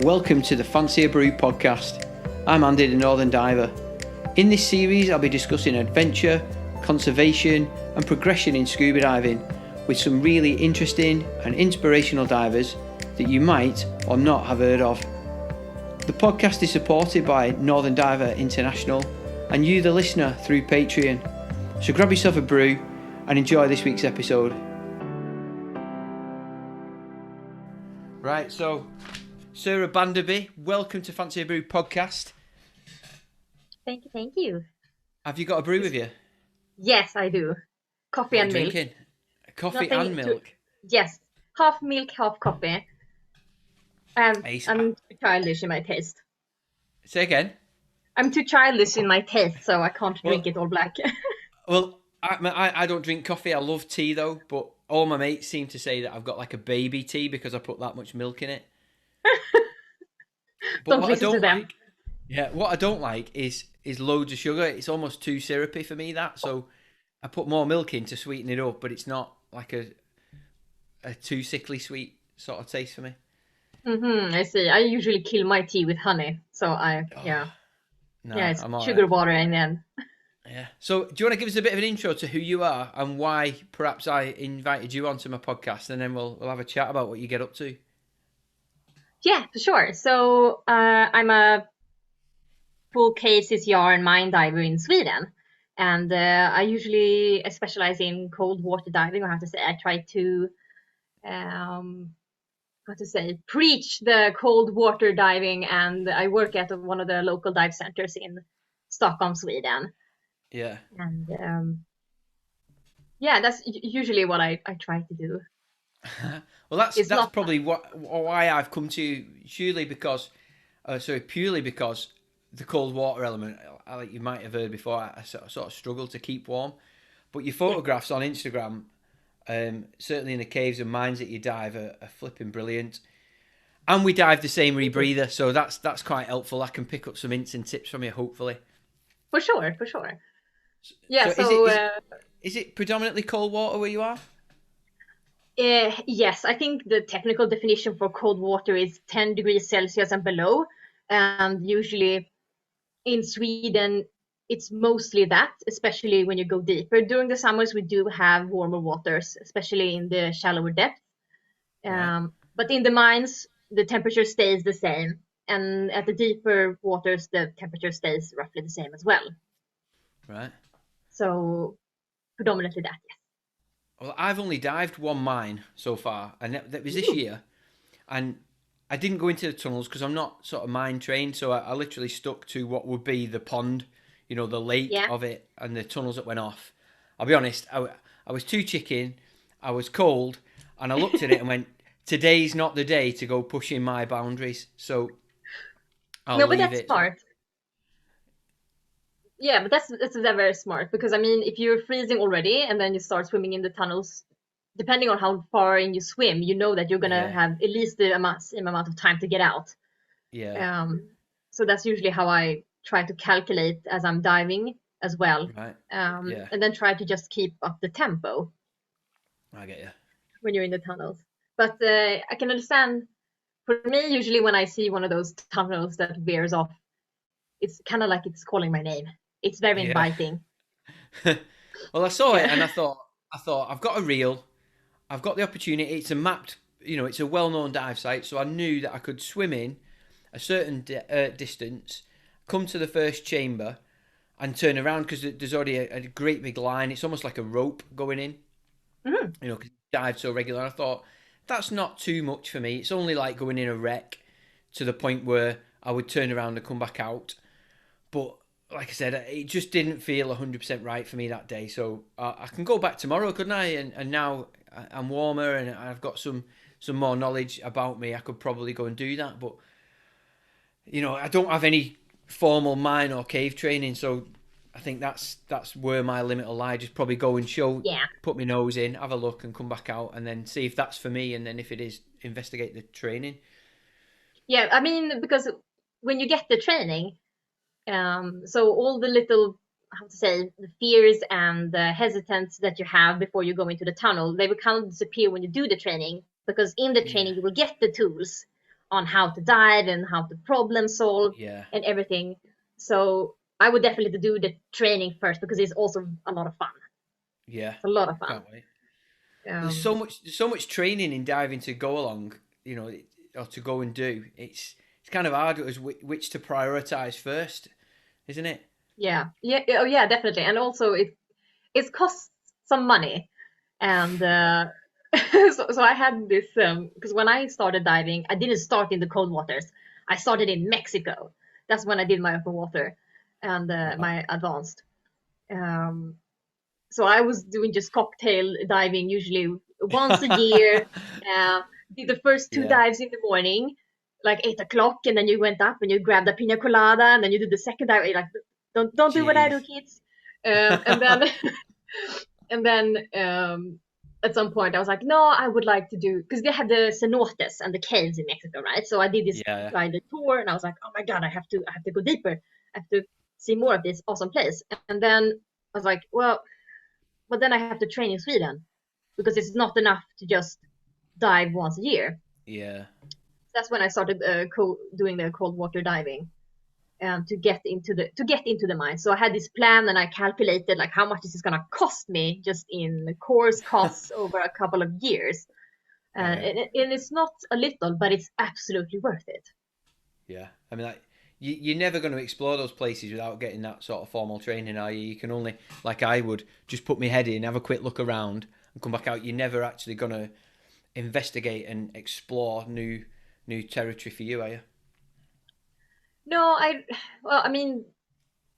Welcome to the Fancy a Brew podcast. I'm Andy the Northern Diver. In this series I'll be discussing adventure, conservation and progression in scuba diving with some really interesting and inspirational divers that you might or not have heard of. The podcast is supported by Northern Diver International and you the listener through Patreon. So grab yourself a brew and enjoy this week's episode. Right, so Sara Banderby, welcome to Fancy a Brew podcast. Thank you. Have you got a brew with you? Yes, I do. Coffee and milk. Drinking? Coffee Nothing and milk? Yes, half milk, half coffee. I'm too childish in my taste. Say again? I'm too childish in my taste, so I can't drink it all black. Well, I don't drink coffee. I love tea though, but all my mates seem to say that I've got like a baby tea because I put that much milk in it. But Don't listen to them. What I don't like is loads of sugar. It's almost too syrupy for me, that. So I put more milk in to sweeten it up, but it's not like a too sickly sweet sort of taste for me. I see. I usually kill my tea with honey, so it's sugar water in the end. Yeah. So do you want to give us a bit of an intro to who you are and why perhaps I invited you onto my podcast, and then we'll have a chat about what you get up to? Yeah, for sure. So I'm a full JJ-CCR and mine diver in Sweden. And I usually specialize in cold water diving. I have to say, I try to, preach the cold water diving. And I work at one of the local dive centers in Stockholm, Sweden. Yeah. And that's usually what I try to do. Well, that's probably why I've come to you, purely because the cold water element, like you might have heard before, I sort of struggle to keep warm. But your photographs on Instagram, certainly in the caves and mines that you dive, are flipping brilliant. And we dive the same rebreather, so that's quite helpful. I can pick up some hints and tips from you, hopefully. For sure. Yeah. Is it predominantly cold water where you are? Yes, I think the technical definition for cold water is 10 degrees Celsius and below. And usually in Sweden, it's mostly that, especially when you go deeper. During the summers, we do have warmer waters, especially in the shallower depth. But in the mines, the temperature stays the same. And at the deeper waters, the temperature stays roughly the same as well. Right. So predominantly that, yes. Well, I've only dived one mine so far, and that was this year. And I didn't go into the tunnels because I'm not sort of mine trained, so I literally stuck to what would be the pond, the lake of it, and the tunnels that went off. I'll be honest, I was too chicken, I was cold, and I looked at it and went, today's not the day to go pushing my boundaries, so I'll leave it. No, but that's smart. Yeah, but that's very smart, because I mean, if you're freezing already and then you start swimming in the tunnels, depending on how far in you swim, you know that you're gonna have at least the same amount of time to get out. Yeah. So that's usually how I try to calculate as I'm diving as well. Right. And then try to just keep up the tempo. I get you. When you're in the tunnels. But I can understand, for me, usually when I see one of those tunnels that veers off, it's kind of like it's calling my name. It's very inviting. Well, I saw it and I thought, I've got a reel, I've got the opportunity. It's a mapped, it's a well-known dive site, so I knew that I could swim in a certain distance, come to the first chamber, and turn around because there's already a great big line. It's almost like a rope going in. Because you dive so regular. I thought that's not too much for me. It's only like going in a wreck to the point where I would turn around and come back out. But like I said, it just didn't feel 100% right for me that day. So I can go back tomorrow, couldn't I? And now I'm warmer and I've got some more knowledge about me. I could probably go and do that. But, I don't have any formal mine or cave training. So I think that's where my limit will lie. Just probably go and put my nose in, have a look and come back out and then see if that's for me. And then if it is, investigate the training. Yeah, I mean, because when you get the training, so all the little, the fears and the hesitance that you have before you go into the tunnel, they will kind of disappear when you do the training, because in the training you will get the tools on how to dive and how to problem solve Yeah. and everything. So I would definitely do the training first because it's also a lot of fun. Yeah. It's a lot of fun. Can't wait. Um, There's so much training in diving to go along, you know, or to go and do. It's kind of hard as which to prioritize first, isn't it? yeah, yeah, oh yeah, definitely. And also it costs some money. And Yeah. so I had this because when I started diving, I didn't start in the cold waters. I started in Mexico. That's when I did my open water and Right. my advanced. Um, so I was doing just cocktail diving usually once a year. Uh, did the first two Yeah. dives in the morning, like 8 o'clock, and then you went up and you grabbed a pina colada, and then you did the second dive. You're like, don't do what I do, Jeez. kids. And then and then at some point I was like, no, I would like to do because they had the cenotes and the caves in Mexico, right? So I did this Yeah. guided tour, and I was like, oh my god, I have to go deeper. I have to see more of this awesome place. And then I was like, well, but then I have to train in Sweden because it's not enough to just dive once a year. Yeah. That's when I started doing the cold water diving to get into the mine. So I had this plan and I calculated like how much this is gonna cost me just in course costs over a couple of years. Right. And it's not a little, but it's absolutely worth it. Yeah. I mean, like, you're never going to explore those places without getting that sort of formal training, are you? You can only, like I would, just put my head in, have a quick look around, and come back out. You're never actually going to investigate and explore new territory for you, are you? No, well, I mean,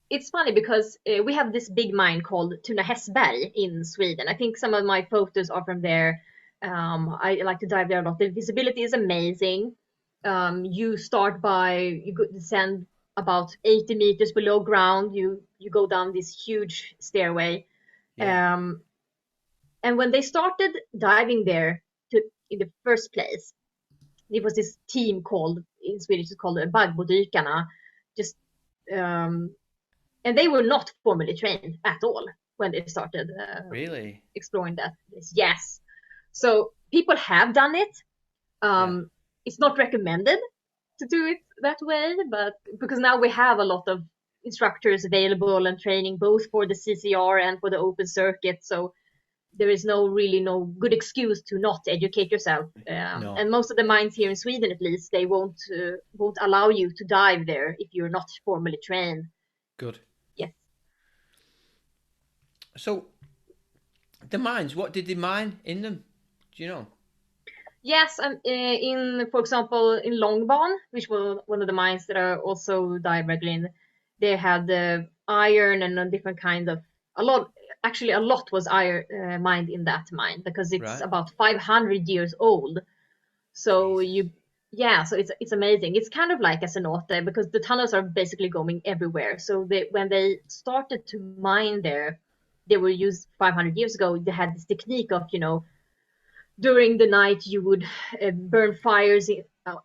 it's funny because we have this big mine called Tuna Hässberg in Sweden. I think some of my photos are from there. I like to dive there a lot. The visibility is amazing. You start by descend about 80 meters below ground. You go down this huge stairway. Yeah. Um, and when they started diving there in the first place, it was this team called in Swedish it's called Bagbodykarna. Just um, and they were not formally trained at all when they started Really? exploring that place. Yes, so people have done it. Yeah. It's not recommended to do it that way, but because now we have a lot of instructors available and training both for the CCR and for the open circuit, so there is no good excuse to not educate yourself. No. And most of the mines here in Sweden, at least, they won't allow you to dive there if you're not formally trained. Good. Yes. So the mines, what did they mine in them? Do you know? Yes, for example, in Långban, which was one of the mines that I also dive regularly in, they had the iron and a different kind of a lot. Actually, a lot was iron mined in that mine because it's Right. about 500 years old. So Jesus. yeah, so it's amazing. It's kind of like a cenote because the tunnels are basically going everywhere. So when they started to mine there, they were used 500 years ago. They had this technique of during the night you would burn fires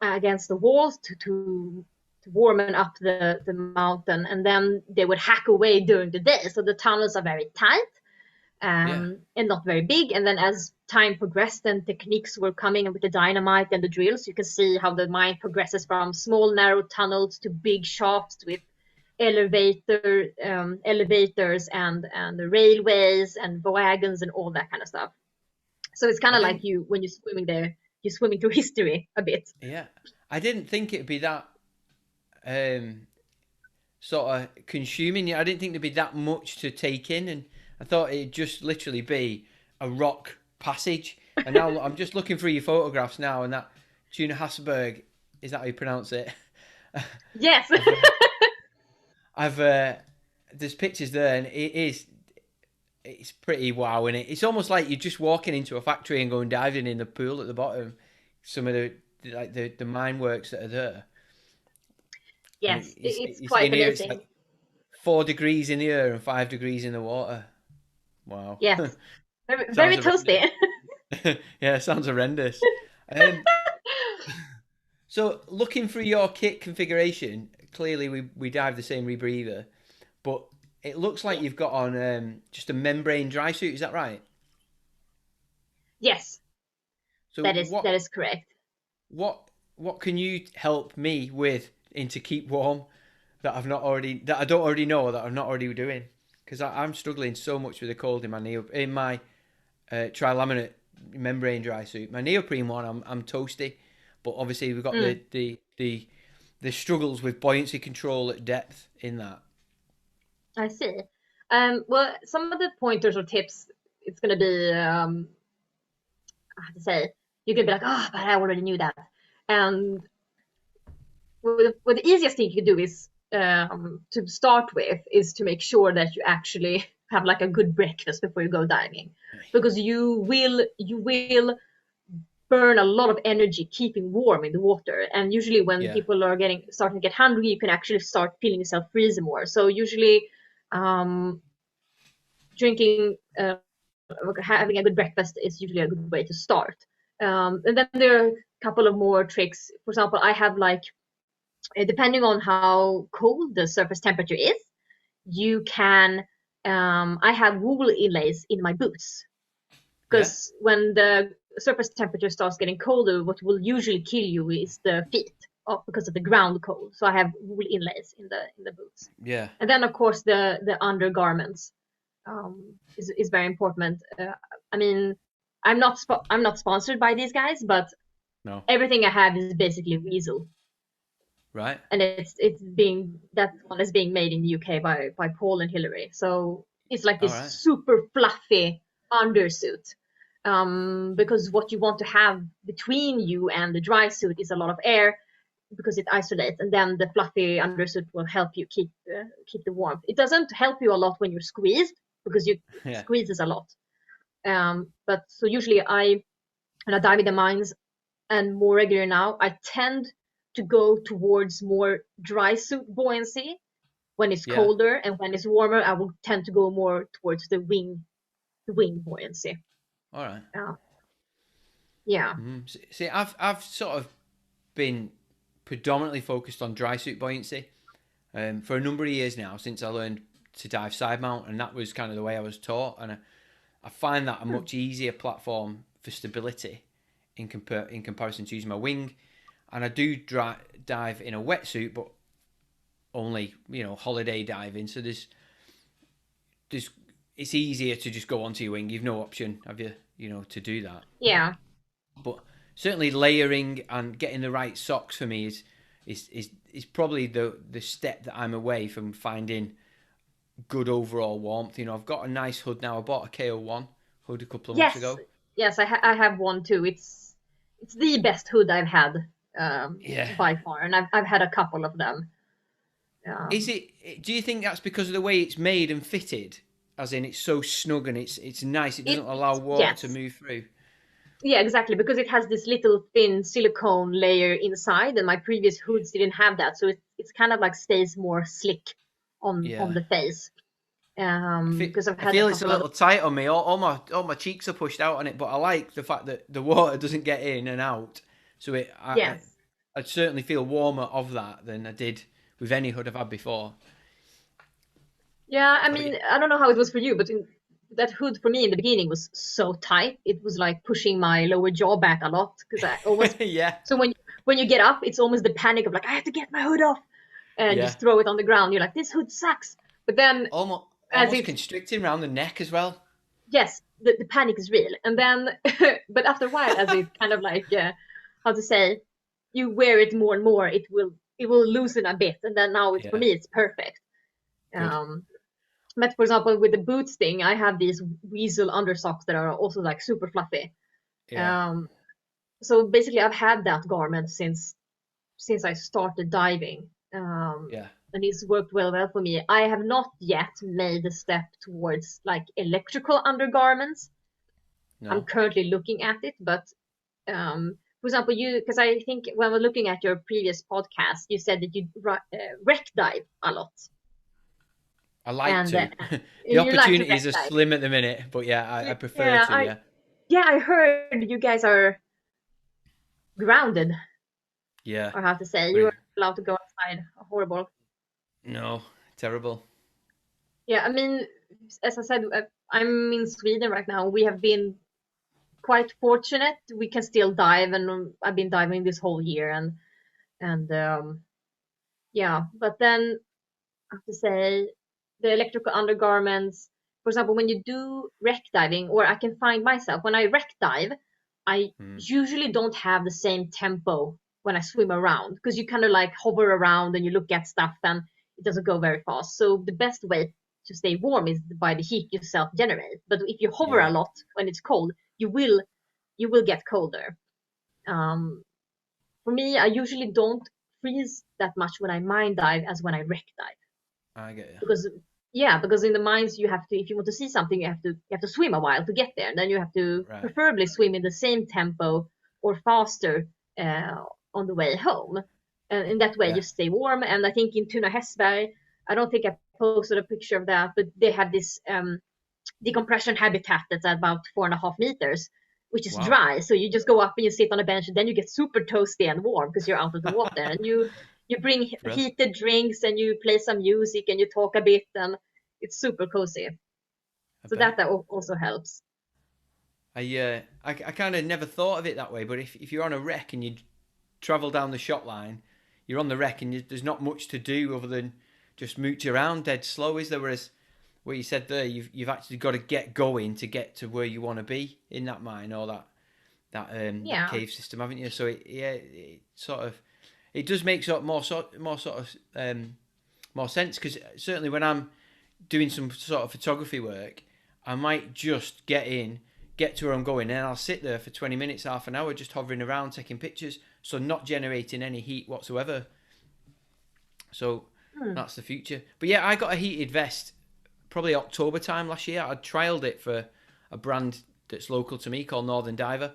against the walls to warm up the mountain, and then they would hack away during the day. So the tunnels are very tight Yeah. and not very big. And then as time progressed and techniques were coming with the dynamite and the drills, you can see how the mine progresses from small narrow tunnels to big shafts with elevators and the railways and wagons and all that kind of stuff. So it's kind I of like didn't. you when you're swimming there, you're swimming through history a bit. Yeah. I didn't think it'd be that um, sort of consuming. I didn't think there'd be that much to take in, and I thought it'd just literally be a rock passage. And now I'm just looking through your photographs now, and that Tuna Hasselberg, is that how you pronounce it? Yes. I've, I've there's pictures there, and it's pretty wow, and it's almost like you're just walking into a factory and going diving in the pool at the bottom. Some of the mine works that are there, and Yes, it's you see quite in here it's amazing. like 4 degrees in the air and 5 degrees in the water. Wow. Yes, very, very Sounds horrendous. toasty. Yeah, sounds horrendous. Um, so looking through your kit configuration, clearly we dive the same rebreather, but it looks like Yes, you've got on just a membrane dry suit. Is that right? yes, So that is correct. what what can you help me with in to keep warm that I don't already know, that I'm not already doing? Because I'm struggling so much with the cold in my trilaminate membrane dry suit. My neoprene one, I'm toasty, but obviously we've got the struggles with buoyancy control at depth in that. I see. Well, some of the pointers or tips, it's going to be, I have to say, you can be like, oh, but I already knew that. And well, the easiest thing you can do is to start with is to make sure that you actually have like a good breakfast before you go diving, because you will burn a lot of energy keeping warm in the water. And usually when Yeah, people are starting to get hungry, you can actually start feeling yourself freeze more. So usually drinking having a good breakfast is usually a good way to start. And then there are a couple of more tricks. For example, I have like, depending on how cold the surface temperature is, you can I have wool inlays in my boots, yeah, because when the surface temperature starts getting colder, what will usually kill you is the feet, because of the ground cold. So I have wool inlays in the boots. yeah. And then of course the undergarments is very important. I mean, I'm not sponsored by these guys, but No, everything I have is basically Weasel, right. and it's being that one is being made in the UK by Paul and Hillary. So it's like All this right. super fluffy undersuit. Because what you want to have between you and the dry suit is a lot of air, because it isolates, and then the fluffy undersuit will help you keep the warmth. It doesn't help you a lot when you're squeezed, because you Yeah, squeezes a lot. But so usually when I dive in the mines, and more regular now, I tend to go towards more dry suit buoyancy when it's yeah. colder, and when it's warmer, I will tend to go more towards the wing buoyancy. All right. Uh, yeah. See, I've sort of been predominantly focused on dry suit buoyancy for a number of years now, since I learned to dive side mount, and that was kind of the way I was taught. And I find that a much easier platform for stability in comparison to using my wing. And I do dive in a wetsuit, but only holiday diving. So there's it's easier to just go onto your wing. You've no option, have you? To do that. Yeah. But certainly layering and getting the right socks for me is probably the step that I'm away from finding good overall warmth. I've got a nice hood now. I bought a KO1 hood a couple of months Yes. ago. Yes, I have one too. It's the best hood I've had, Yeah. by far, and I've had a couple of them. Is Um, it? Do you think that's because of the way it's made and fitted? As in, it's so snug and it's nice. It doesn't it allow water to yes. move through. Yeah, exactly, because it has this little thin silicone layer inside, and my previous hoods didn't have that, so it's kind of like stays more slick on Yeah. the face. Because I've I had a feel it's a couple of little tight on me. All my cheeks are pushed out on it, but I like the fact that the water doesn't get in and out. So yes, I'd certainly feel warmer of that than I did with any hood I've had before. yeah. I But mean, I don't know how it was for you, but that hood for me in the beginning was so tight. It was like pushing my lower jaw back a lot, because I almost yeah, so when you get up, it's almost the panic of like, I have to get my hood off and yeah, just throw it on the ground. You're like, this hood sucks. But then as almost it constricting around the neck as well. yes, the panic is real. And then, but after a while, as it kind of like, how to say, you wear it more and more, it will loosen a bit, and then now for Yeah, me it's perfect. good. Um, but for example, with the boots thing, I have these Weasel undersocks that are also like super fluffy. Yeah, Um, so basically, I've had that garment since I started diving. yeah. And it's worked well for me. I have not yet made the step towards like electrical undergarments. I'm No. currently looking at it, but for example, because I think when we're looking at your previous podcast, you said that you wreck dive a lot, I like and to. The you like to opportunities wreck are dive. slim at the minute, but yeah, I prefer Yeah, to. Yeah, I heard you guys are grounded, yeah. or how to say, you We are allowed to go outside. Horrible. no terrible. Yeah, I mean, as I said, I'm in Sweden right now. We have been quite fortunate. We can still dive, and I've been diving this whole year, and yeah. But then I have to say, the electrical undergarments, for example, when you do wreck diving, or I can find myself when I wreck dive, I Mm. usually don't have the same tempo when I swim around, because you kind of like hover around and you look at stuff and it doesn't go very fast. So the best way to stay warm is by the heat you self generate. But if you hover a Yeah, lot when it's cold, you will get colder. Um, for me, I usually don't freeze that much when I mine dive as when I wreck dive, I get you. because yeah, because in the mines you have to, if you want to see something, you have to swim a while to get there, and then you have to Right. preferably swim in the same tempo or faster uh, on the way home, and in that way Yeah. you stay warm. And I think in Tuna Hässberg, I don't think I posted a picture of that, but they have this decompression habitat that's at about 4.5 meters, which is Wow. dry. So you just go up and you sit on a bench, and then you get super toasty and warm because you're out of the water. And you bring Bro, heated drinks and you play some music and you talk a bit, and it's super cozy. I So that bet. also helps. I kind of never thought of it that way, but if you're on a wreck and you travel down the shot line, you're on the wreck and there's not much to do other than just mooch around dead slow, is there? Whereas what you said there, you've actually got to get going to get to where you want to be in that mine or that Yeah, cave system, haven't you? So it sort of it does make more sense, because certainly when I'm doing some sort of photography work, I might just get to where I'm going, and I'll sit there for 20 minutes, half an hour, just hovering around, taking pictures, so not generating any heat whatsoever. So hmm. that's the future. But yeah, I got a heated vest probably October time last year. I trialed it for a brand that's local to me called Northern Diver,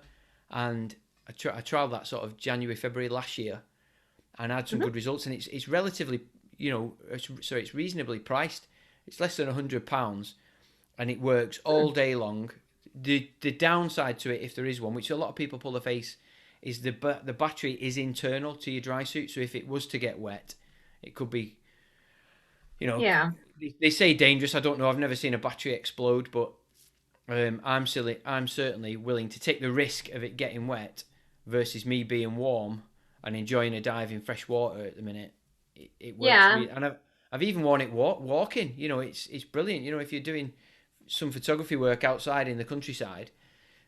and I trialed that sort of January, February last year, and I had some Hmm. good results. And it's relatively, so it's reasonably priced. It's less than £100, and it works Hmm. all day long. The downside to it, if there is one, which a lot of people pull the face, is the battery is internal to your dry suit. So if it was to get wet, it could be, you know, Yeah. they say dangerous. I don't know. I've never seen a battery explode, but I'm certainly willing to take the risk of it getting wet versus me being warm and enjoying a dive in fresh water at the minute. It works Yeah. really, and I've even worn it walking. You know, it's brilliant. You know, if you're doing some photography work outside in the countryside,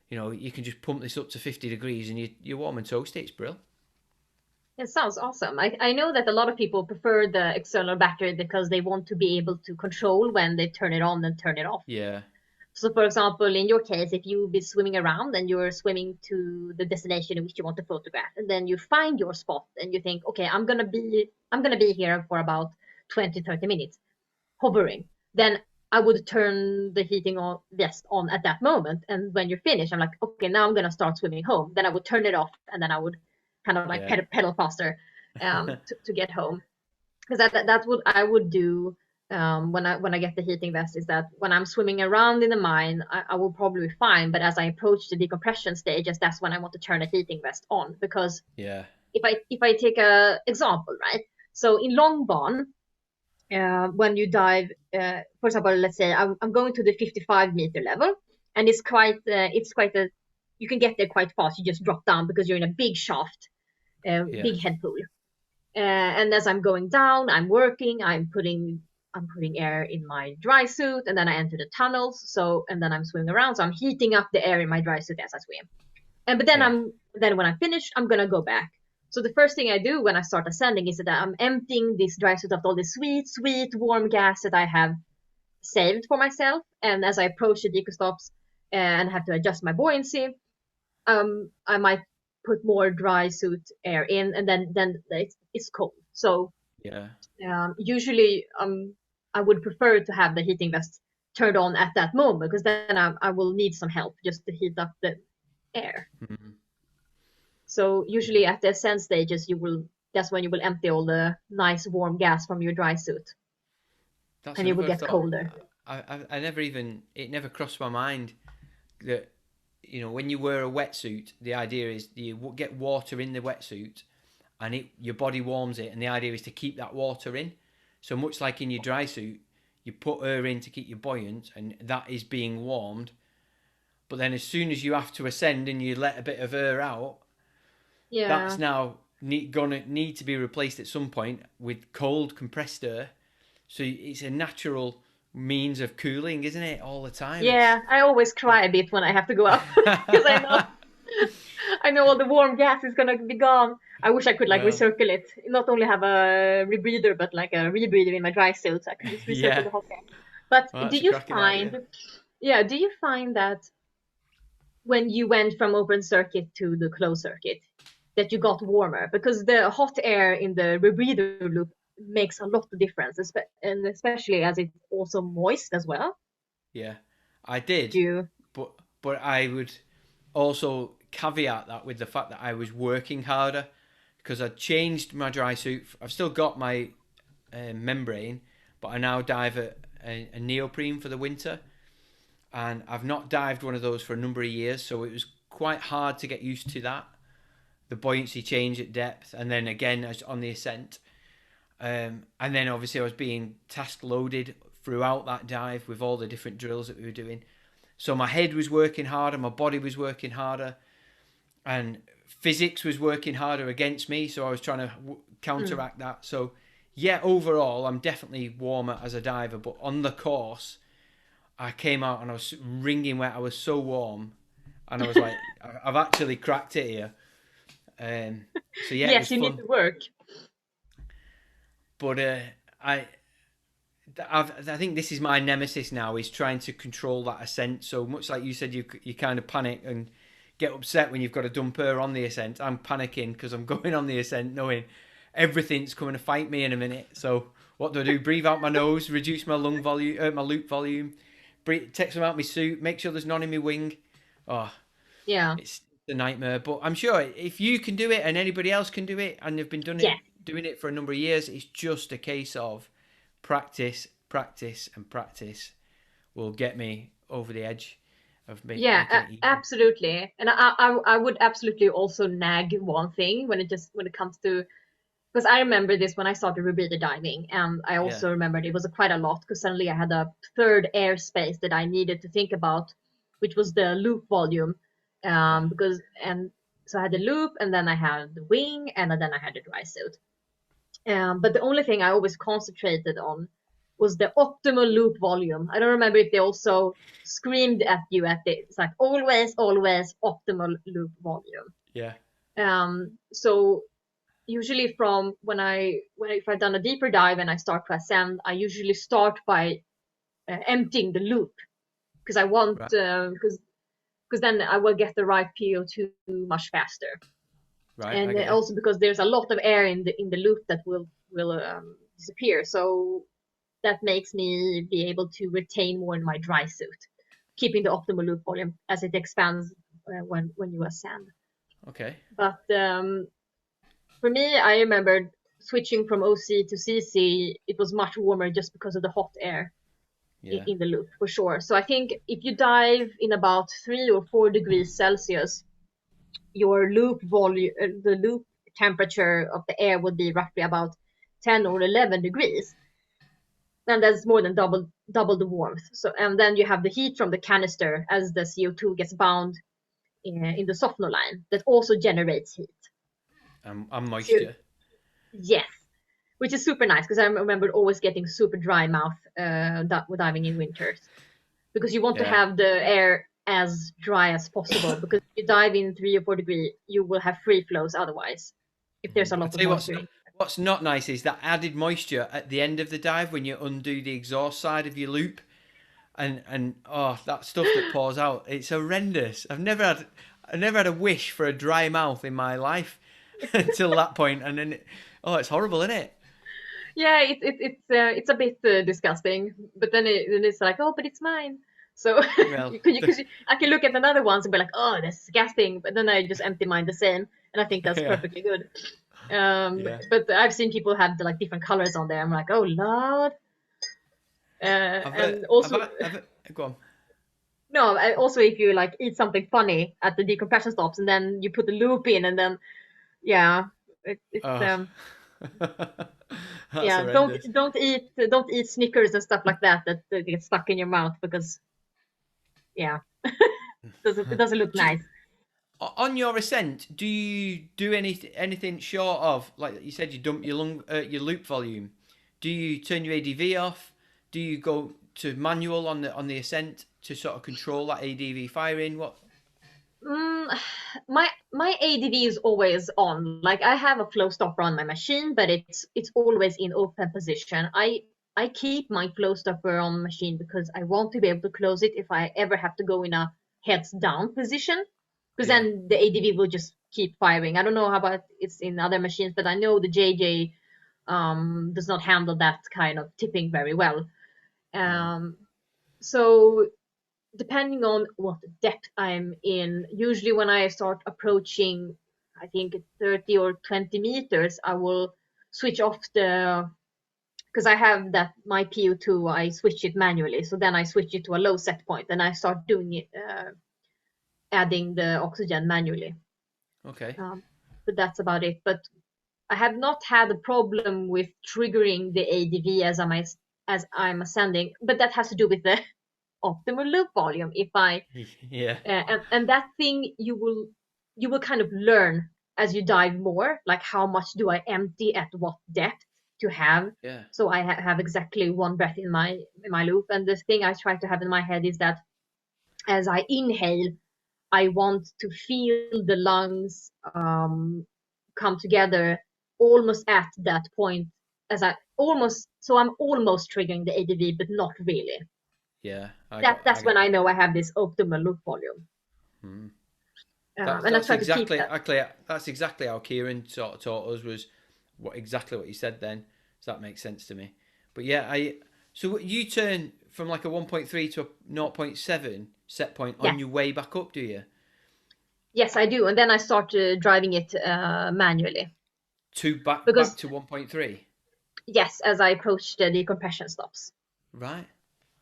you know, you can just pump this up to 50 degrees and you're warm and toasty. It's brilliant. It sounds awesome. I know that a lot of people prefer the external battery because they want to be able to control when they turn it on and turn it off. Yeah, So, for example, in your case, if you've been swimming around and you're swimming to the destination in which you want to photograph, and then you find your spot and you think, okay, I'm gonna be here for about 20, 30 minutes, hovering. Then I would turn the heating on vest on at that moment. And when you're finished, I'm like, okay, now I'm gonna start swimming home. Then I would turn it off, and then I would kind of like yeah, pedal faster to get home, because that's what I would do when I get the heating vest. Is that when I'm swimming around in the mine, I will probably be fine. But as I approach the decompression stages, that's when I want to turn the heating vest on, because yeah, if I take a example, right? So in Longban, when you dive, for example, let's say I'm going to the 55-meter level, and it's quite a you can get there quite fast. You just drop down because you're in a big shaft, yeah, big head pool. And as I'm going down, I'm working. I'm putting air in my dry suit, and then I enter the tunnels. So and then I'm swimming around. So I'm heating up the air in my dry suit as I swim. And but then yeah, when I'm finished, I'm gonna go back. So the first thing I do when I start ascending is that I'm emptying this dry suit of all this sweet, sweet, warm gas that I have saved for myself. And as I approach the deco stops and have to adjust my buoyancy, I might put more dry suit air in, and then it's cold. So yeah. usually, I would prefer to have the heating vest turned on at that moment, because then I will need some help just to heat up the air. Mhm. So usually at the ascent stages, that's when you will empty all the nice warm gas from your dry suit, That's and you will another get thought. colder. I never even it never crossed my mind that, you know, when you wear a wetsuit, the idea is you get water in the wetsuit, and your body warms it, and the idea is to keep that water in. So much like in your dry suit, you put air in to keep you buoyant, and that is being warmed. But then as soon as you have to ascend and you let a bit of air out, Yeah. that's now gonna need to be replaced at some point with cold compressed air. So it's a natural means of cooling, isn't it? All the time. Yeah, I always cry a bit when I have to go up because I know all the warm gas is gonna be gone. I wish I could like Well, recircle it, not only have a rebreather, but like a rebreather in my dry suit, so I can just recircle yeah. the hot air. But Well, do that's a you cracking find, idea. yeah, do you find that when you went from open circuit to the closed circuit, that you got warmer? Because the hot air in the rebreather loop makes a lot of difference, and especially as it's also moist as well. Yeah, I did, You, but I would also caveat that with the fact that I was working harder because I'd changed my dry suit. I've still got my membrane, but I now dive a neoprene for the winter, and I've not dived one of those for a number of years, so it was quite hard to get used to that. The buoyancy change at depth, and then again as on the ascent. And then obviously I was being task loaded throughout that dive with all the different drills that we were doing. So my head was working harder, my body was working harder, and physics was working harder against me. So I was trying to mm, counteract that. So yeah, overall I'm definitely warmer as a diver, but on the course I came out and I was wringing wet. I was so warm, and I was like, I've actually cracked it here. So yeah, it yes, was you need fun. to work. But I I think this is my nemesis now, is trying to control that ascent. So much like you said, you kind of panic and get upset when you've got a dumper on the ascent. I'm panicking because I'm going on the ascent knowing everything's coming to fight me in a minute. So what do? Breathe out my nose, reduce my lung volume, my loop volume, take some out my suit, make sure there's none in my wing. Oh, Yeah. it's a nightmare. But I'm sure if you can do it and anybody else can do it, and they've been Yes. doing it for a number of years, it's just a case of practice, practice, and practice will get me over the edge of Yeah, making it easy. absolutely. And I would absolutely also nag one thing when it comes to, because I remember this when I started rebreather diving, and I Yeah, also remembered it was quite a lot because suddenly I had a third airspace that I needed to think about, which was the loop volume. yeah, Because and so I had the loop, and then I had the wing, and then I had the dry suit. But the only thing I always concentrated on was the optimal loop volume. I don't remember if they also screamed at you at it. It's like always, always optimal loop volume. yeah. So usually from when if I've done a deeper dive and I start to ascend, I usually start by emptying the loop because I want Right, because then I will get the right PO2 much faster. right. I And get you. also because there's a lot of air in the loop that will disappear. So that makes me be able to retain more in my dry suit, keeping the optimal loop volume as it expands when you ascend. Okay. But for me, I remember switching from OC to CC. It was much warmer just because of the hot air Yeah. in the loop for sure. So I think if you dive in about 3 or 4 degrees Celsius, your loop volume, the loop temperature of the air would be roughly about 10 or 11 degrees. And that's more than double the warmth. So and then you have the heat from the canister as the CO2 gets bound in the sophno line that also generates heat. And So moisture. yes, which is super nice because I remember always getting super dry mouth diving in winters because you want to Yeah. have the air as dry as possible because if you dive in 3 or 4 degrees, you will have free flows otherwise if there's a But I lot of tell you moisture. what's not nice is that added moisture at the end of the dive when you undo the exhaust side of your loop, and oh, that stuff that pours out, it's horrendous. I never had a wish for a dry mouth in my life until that point, and then oh, it's horrible, isn't it? Yeah, it's a bit disgusting, but then it's like, oh, but it's mine. So Well, I can look at another ones and be like, oh, that's disgusting, but then I just empty mine the same, and I think that's yeah, perfectly good. yeah. But I've seen people have like different colors on there. I'm like, oh lord. And also, Go on. no, also if you like eat something funny at the decompression stops, and then you put the loop in, and then yeah, it's Oh, that's yeah, horrendous. don't eat Snickers and stuff like that that get stuck in your mouth because yeah. It doesn't look Just nice. on your ascent, do you do anything short of, like you said, you dump your loop volume? Do you turn your ADV off? Do you go to manual on the ascent to sort of control that ADV firing? What? Mm, my ADV is always on. Like I have a flow stopper on my machine, but it's always in open position. I keep my flow stopper on machine because I want to be able to close it if I ever have to go in a heads down position, because Yeah, then the ADV will just keep firing. I don't know how about it's in other machines, but I know the JJ does not handle that kind of tipping very well. right. Um, so depending on what depth I'm in, usually when I start approaching, I think 30 or 20 meters, I will switch off the, because I have that my PO2, I switch it manually. So then I switch it to a low set point and I start doing it, adding the oxygen manually. Okay. Um, but that's about it. But I have not had a problem with triggering the ADV as I'm ascending, but that has to do with the optimal loop volume. If I Yeah. and that thing you will kind of learn as you dive more, like how much do I empty at what depth to have. Yeah. So I have exactly one breath in my loop, and the thing I try to have in my head is that as I inhale, I want to feel the lungs come together almost at that point, as I almost so I'm almost triggering the ADV, but not really. Yeah. I That's get when I that. know I have this optimal loop volume. Hmm. And I try to keep that. That's exactly how Kieran sort of taught us, was exactly what you said then. So that makes sense to me. But yeah, I so you turn from like a 1.3 to a zero point 0.7 set point on Yes, your way back up, do you? yes, I do. And then I start driving it manually To back because to 1.3. yes, as I approach the decompression stops, Right.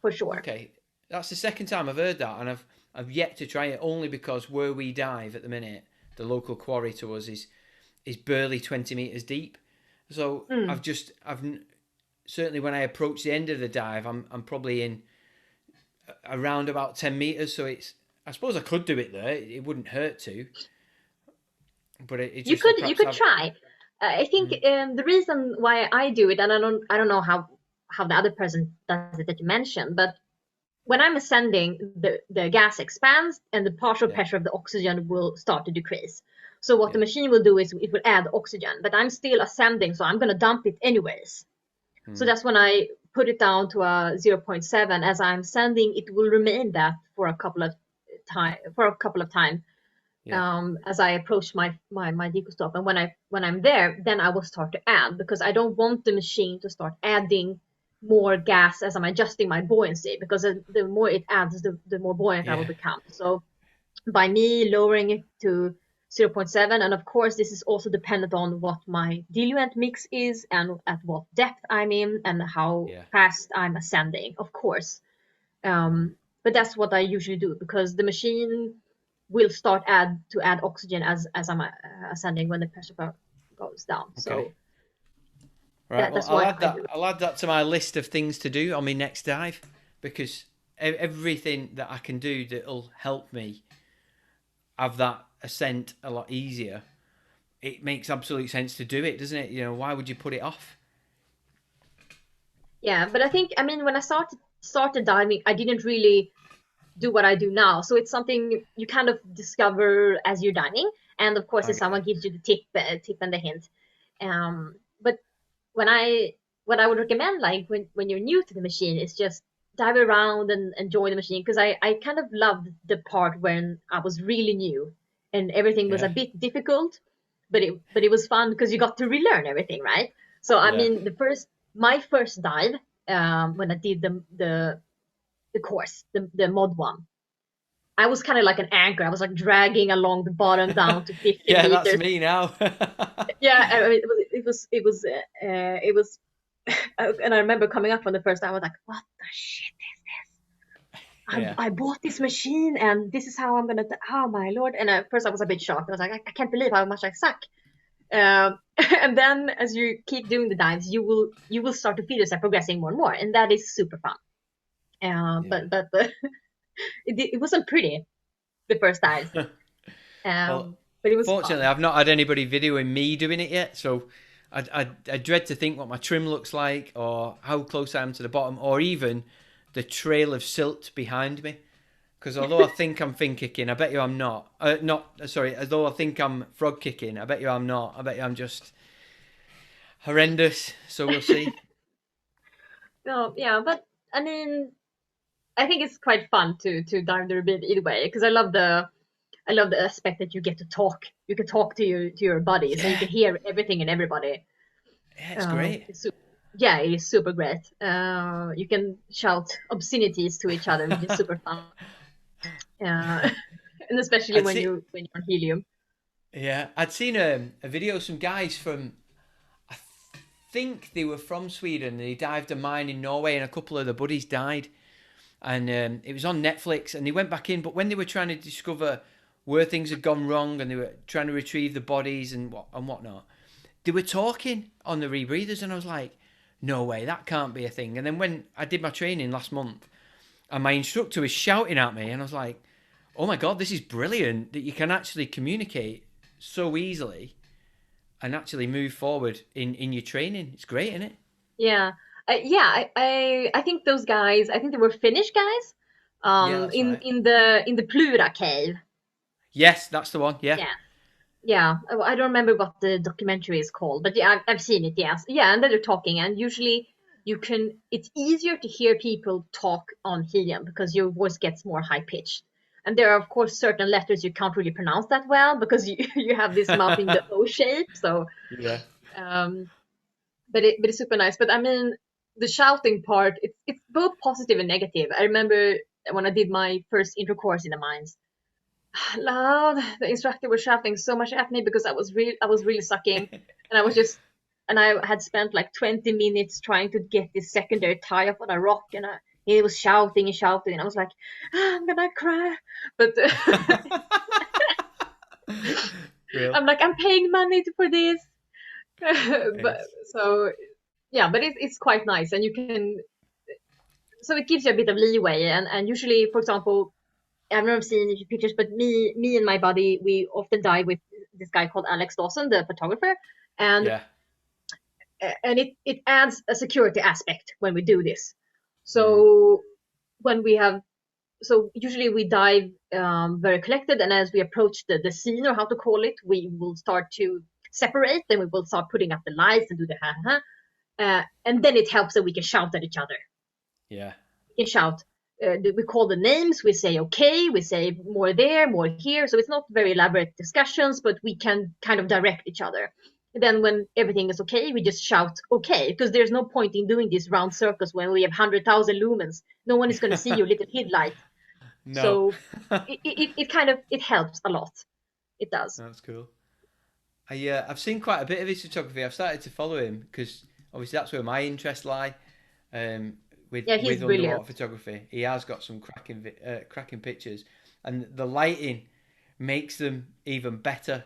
for sure. Okay. That's the second time I've heard that, and I've yet to try it, only because where we dive at the minute, the local quarry to us is barely 20 meters deep. So Mm. I've certainly when I approach the end of the dive, I'm probably in around about 10 meters. So I suppose I could do it there. It wouldn't hurt to, but it You just, I could perhaps have. try. I think Mm, the reason why I do it, and I don't know how the other person does it that you mentioned, but when I'm ascending, the gas expands and the partial yeah. pressure of the oxygen will start to decrease. So what the Yeah. machine will do is it will add oxygen, but I'm still ascending, so I'm going to dump it anyways. So Mm, that's when I put it down to a zero point 0.7. As I'm sending, it will remain that for a couple of times yeah. as I approach my deco stop. And when I'm there, then I will start to add, because I don't want the machine to start adding more gas as I'm adjusting my buoyancy, because the more it adds, the more buoyant I will Yeah. become. So by me lowering it to zero point 0.7, and of course this is also dependent on what my diluent mix is and at what depth I'm in and how Yeah. fast I'm ascending, of course. But that's what I usually do, because the machine will start add oxygen as I'm ascending when the pressure goes down. Okay. So Right. Well, that's why I do it. I'll add that to my list of things to do on my next dive, because everything that I can do that'll help me have that ascent a lot easier, it makes absolute sense to do it, doesn't it? Why would you put it off? Yeah, but I mean, when I started diving, I didn't really do what I do now. So it's something you kind of discover as you're diving, and of course, I if get you. someone gives you the tip and the hint. But when I what I would recommend, like when you're new to the machine, is just dive around and enjoy the machine, because I kind of loved the part when I was really new and everything was a Yeah. bit difficult, but it was fun because you got to relearn everything, right? So I Yeah. mean, my first dive, when I did the course, the mod one, I was kind of like an anchor. I was like dragging along the bottom down to 15 Yeah, that's meters. me now. Yeah, I mean, it was, and I remember coming up on the first time. I was like, "What the shit is this? Yeah. I bought this machine, and this is how I'm gonna. Oh my lord!" And at first, I was a bit shocked. I was like, "I can't believe how much I suck." And then, as you keep doing the dives, you will start to feel yourself progressing more and more, and that is super fun. Yeah. But it wasn't pretty. the first dives. Well, But it was fortunately, fun. I've not had anybody videoing me doing it yet, so I dread to think what my trim looks like, or how close I am to the bottom, or even the trail of silt behind me. Because although I think I'm fin kicking, I bet you I'm not. Sorry. Although I think I'm frog kicking, I bet you I'm not. I bet you I'm just horrendous. So we'll see. No, yeah, but I mean, I think it's quite fun to dive the ravine either way because I love the aspect that you get to talk. You can talk to your buddies and you Yeah, can hear everything and everybody. yeah, it's great. It's yeah, it is super great. You can shout obscenities to each other, which is super fun. Uh, and especially I'd see. when you're on helium. Yeah, I'd seen a video of some guys from. I think they were from Sweden. They dived a mine in Norway, and a couple of the buddies died. And it was on Netflix, and they went back in. But when they were trying to discover where things had gone wrong, and they were trying to retrieve the bodies and whatnot, they were talking on the rebreathers, and I was like, no way, that can't be a thing. And then when I did my training last month, and my instructor was shouting at me, and I was like, oh my god, this is brilliant that you can actually communicate so easily and actually move forward in your training. It's great, isn't it? Yeah, I think those guys. I think they were Finnish guys. Yeah, that's right. In the Plura cave. Yes, that's the one. Yeah. Yeah, yeah. I don't remember what the documentary is called, but yeah, I've seen it. Yes, yeah, and then they're talking, and usually you can. It's easier to hear people talk on helium because your voice gets more high pitched. And there are of course certain letters you can't really pronounce that well because you you have this mouth in the O shape. So Yeah. um, but it's super nice. But I mean, the shouting part, it's both positive and negative. I remember when I did my first intro course in the mines, loud. The instructor was shouting so much at me because I was really sucking, and I was just and I had spent like 20 minutes trying to get this secondary tie up on a rock, and he was shouting and shouting, and I was like, "Ah, I'm gonna cry," but Real. I'm like, I'm paying money for this, but It's, so yeah, but it's quite nice, and you can so it gives you a bit of leeway, and usually, for example, I've never seen pictures, but me and my buddy, we often dive with this guy called Alex Dawson, the photographer, and yeah. it adds a security aspect when we do this. Mm. So when we have so usually we dive very collected, and as we approach the scene or how to call it, we will start to separate. Then we will start putting up the lights and do the ha ha, and then it helps that we can shout at each other. Yeah. We can shout. We call the names. We say okay. We say more there, more here. So it's not very elaborate discussions, but we can kind of direct each other. And then when everything is okay, we just shout okay, because there's no point in doing these round circles when we have 100,000 lumens. No one is going to see your little headlight. No. So it kind of it helps a lot. It does. That's cool. I've seen quite a bit of his photography. I've started to follow him because obviously that's where my interests lie. Um, Yeah, he's with brilliant. underwater photography, he has got some cracking pictures, and the lighting makes them even better.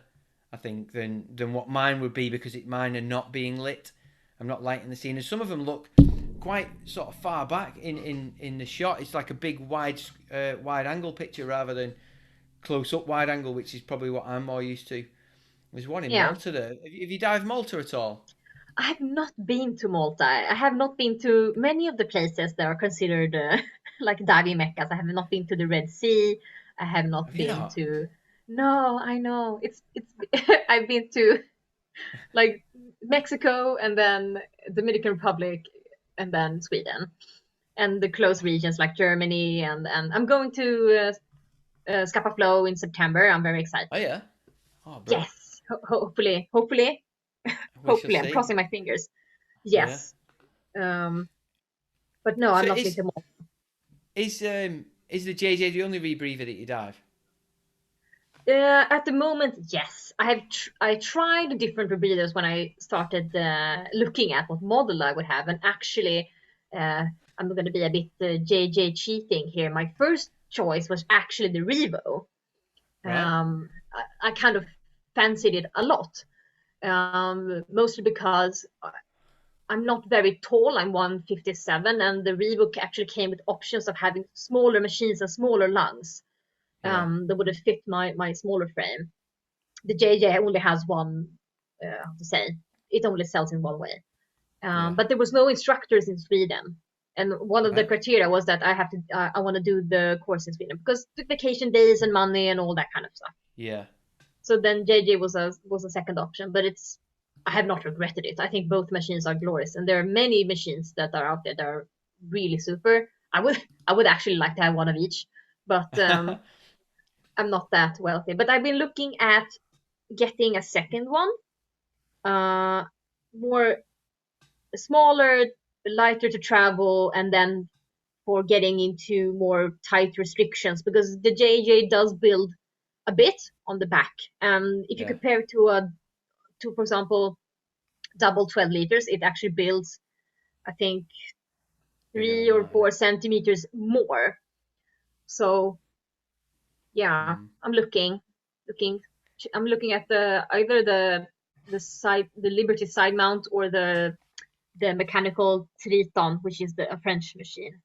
I think than what mine would be because mine are not being lit. I'm not lighting the scene, and some of them look quite sort of far back in the shot. It's like a big wide angle picture rather than close up wide angle, which is probably what I'm more used to. There's one in Yeah. Malta there. Have you dived Malta at all? I have not been to Malta. I have not been to many of the places that are considered like diving meccas. I have not been to the Red Sea. I have not Have you been not? to. No, I know. It's. I've been to like Mexico and then Dominican Republic and then Sweden and the close regions like Germany and I'm going to Scapa Flow in September. I'm very Oh excited. yeah. Oh, bro. Yes, hopefully, We shall hopefully. I'm see. crossing my fingers. Yeah. Yes. Um, but no, I've So not been to Malta. is the JJ the only rebreather that you dive? At the moment, yes. I tried different rebreathers when I started looking at what model I would have, and actually, uh, I'm going to be a bit JJ cheating here. My first choice was actually the Revo. Right. I kind of fancied it a lot, mostly because I'm not very tall. I'm 157, and the Revo actually came with options of having smaller machines and smaller lungs. Yeah. that would have fit my smaller frame. The JJ only has one, how to say, it only sells in one way. Yeah. But there was no instructors in Sweden. And one of the Right. criteria was that I want to do the course in Sweden because vacation days and money and all that kind of stuff. Yeah. So then JJ was a second option, but I have not regretted it. I think both machines are glorious, and there are many machines that are out there that are really super. I would actually like to have one of each, but I'm not that wealthy. But I've been looking at getting a second one, uh, more smaller, lighter to travel, and then for getting into more tight restrictions because the JJ does build a bit on the back. If you Yeah. compare it to for example double 12 liters, it actually builds I think Bigger 3 or 4 centimeters more. So yeah, Mm. looking I'm looking at the either the Liberty side mount or the mechanical Triton, which is a French machine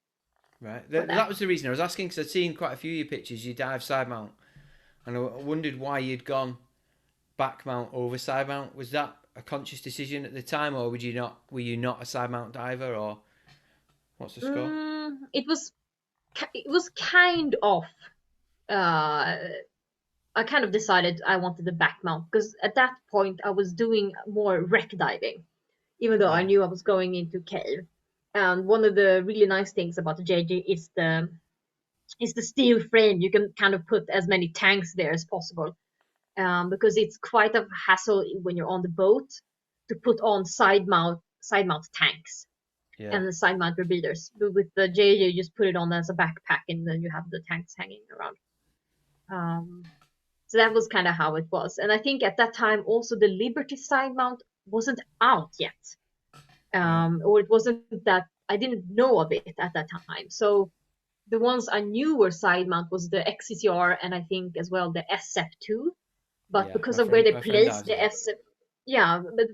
Right. for that. That was the reason I was asking because I'd seen quite a few of your pictures. You dive side mount, and I wondered why you'd gone back mount over side mount. Was that a conscious decision at the time, or would you not? Were you not a side mount diver, or what's the score? It was kind of. Uh, I kind of decided I wanted the back mount because at that point I was doing more wreck diving, even though I Yeah. knew I was going into cave. And one of the really nice things about the JJ is the steel frame. You can kind of put as many tanks there as possible, because it's quite a hassle when you're on the boat to put on side mount tanks Yeah. and the side mount rebreathers. But with the JJ, you just put it on as a backpack, and then you have the tanks hanging around. Um, so that was kind of how it was. And I think at that time also the Liberty side mount wasn't out yet, Right. or it wasn't that I didn't know of it at that time. So the ones I knew were side mount was the XCCR and I think as well the SF2. But Yeah. because of where they My friend placed dives the there. SF, yeah, but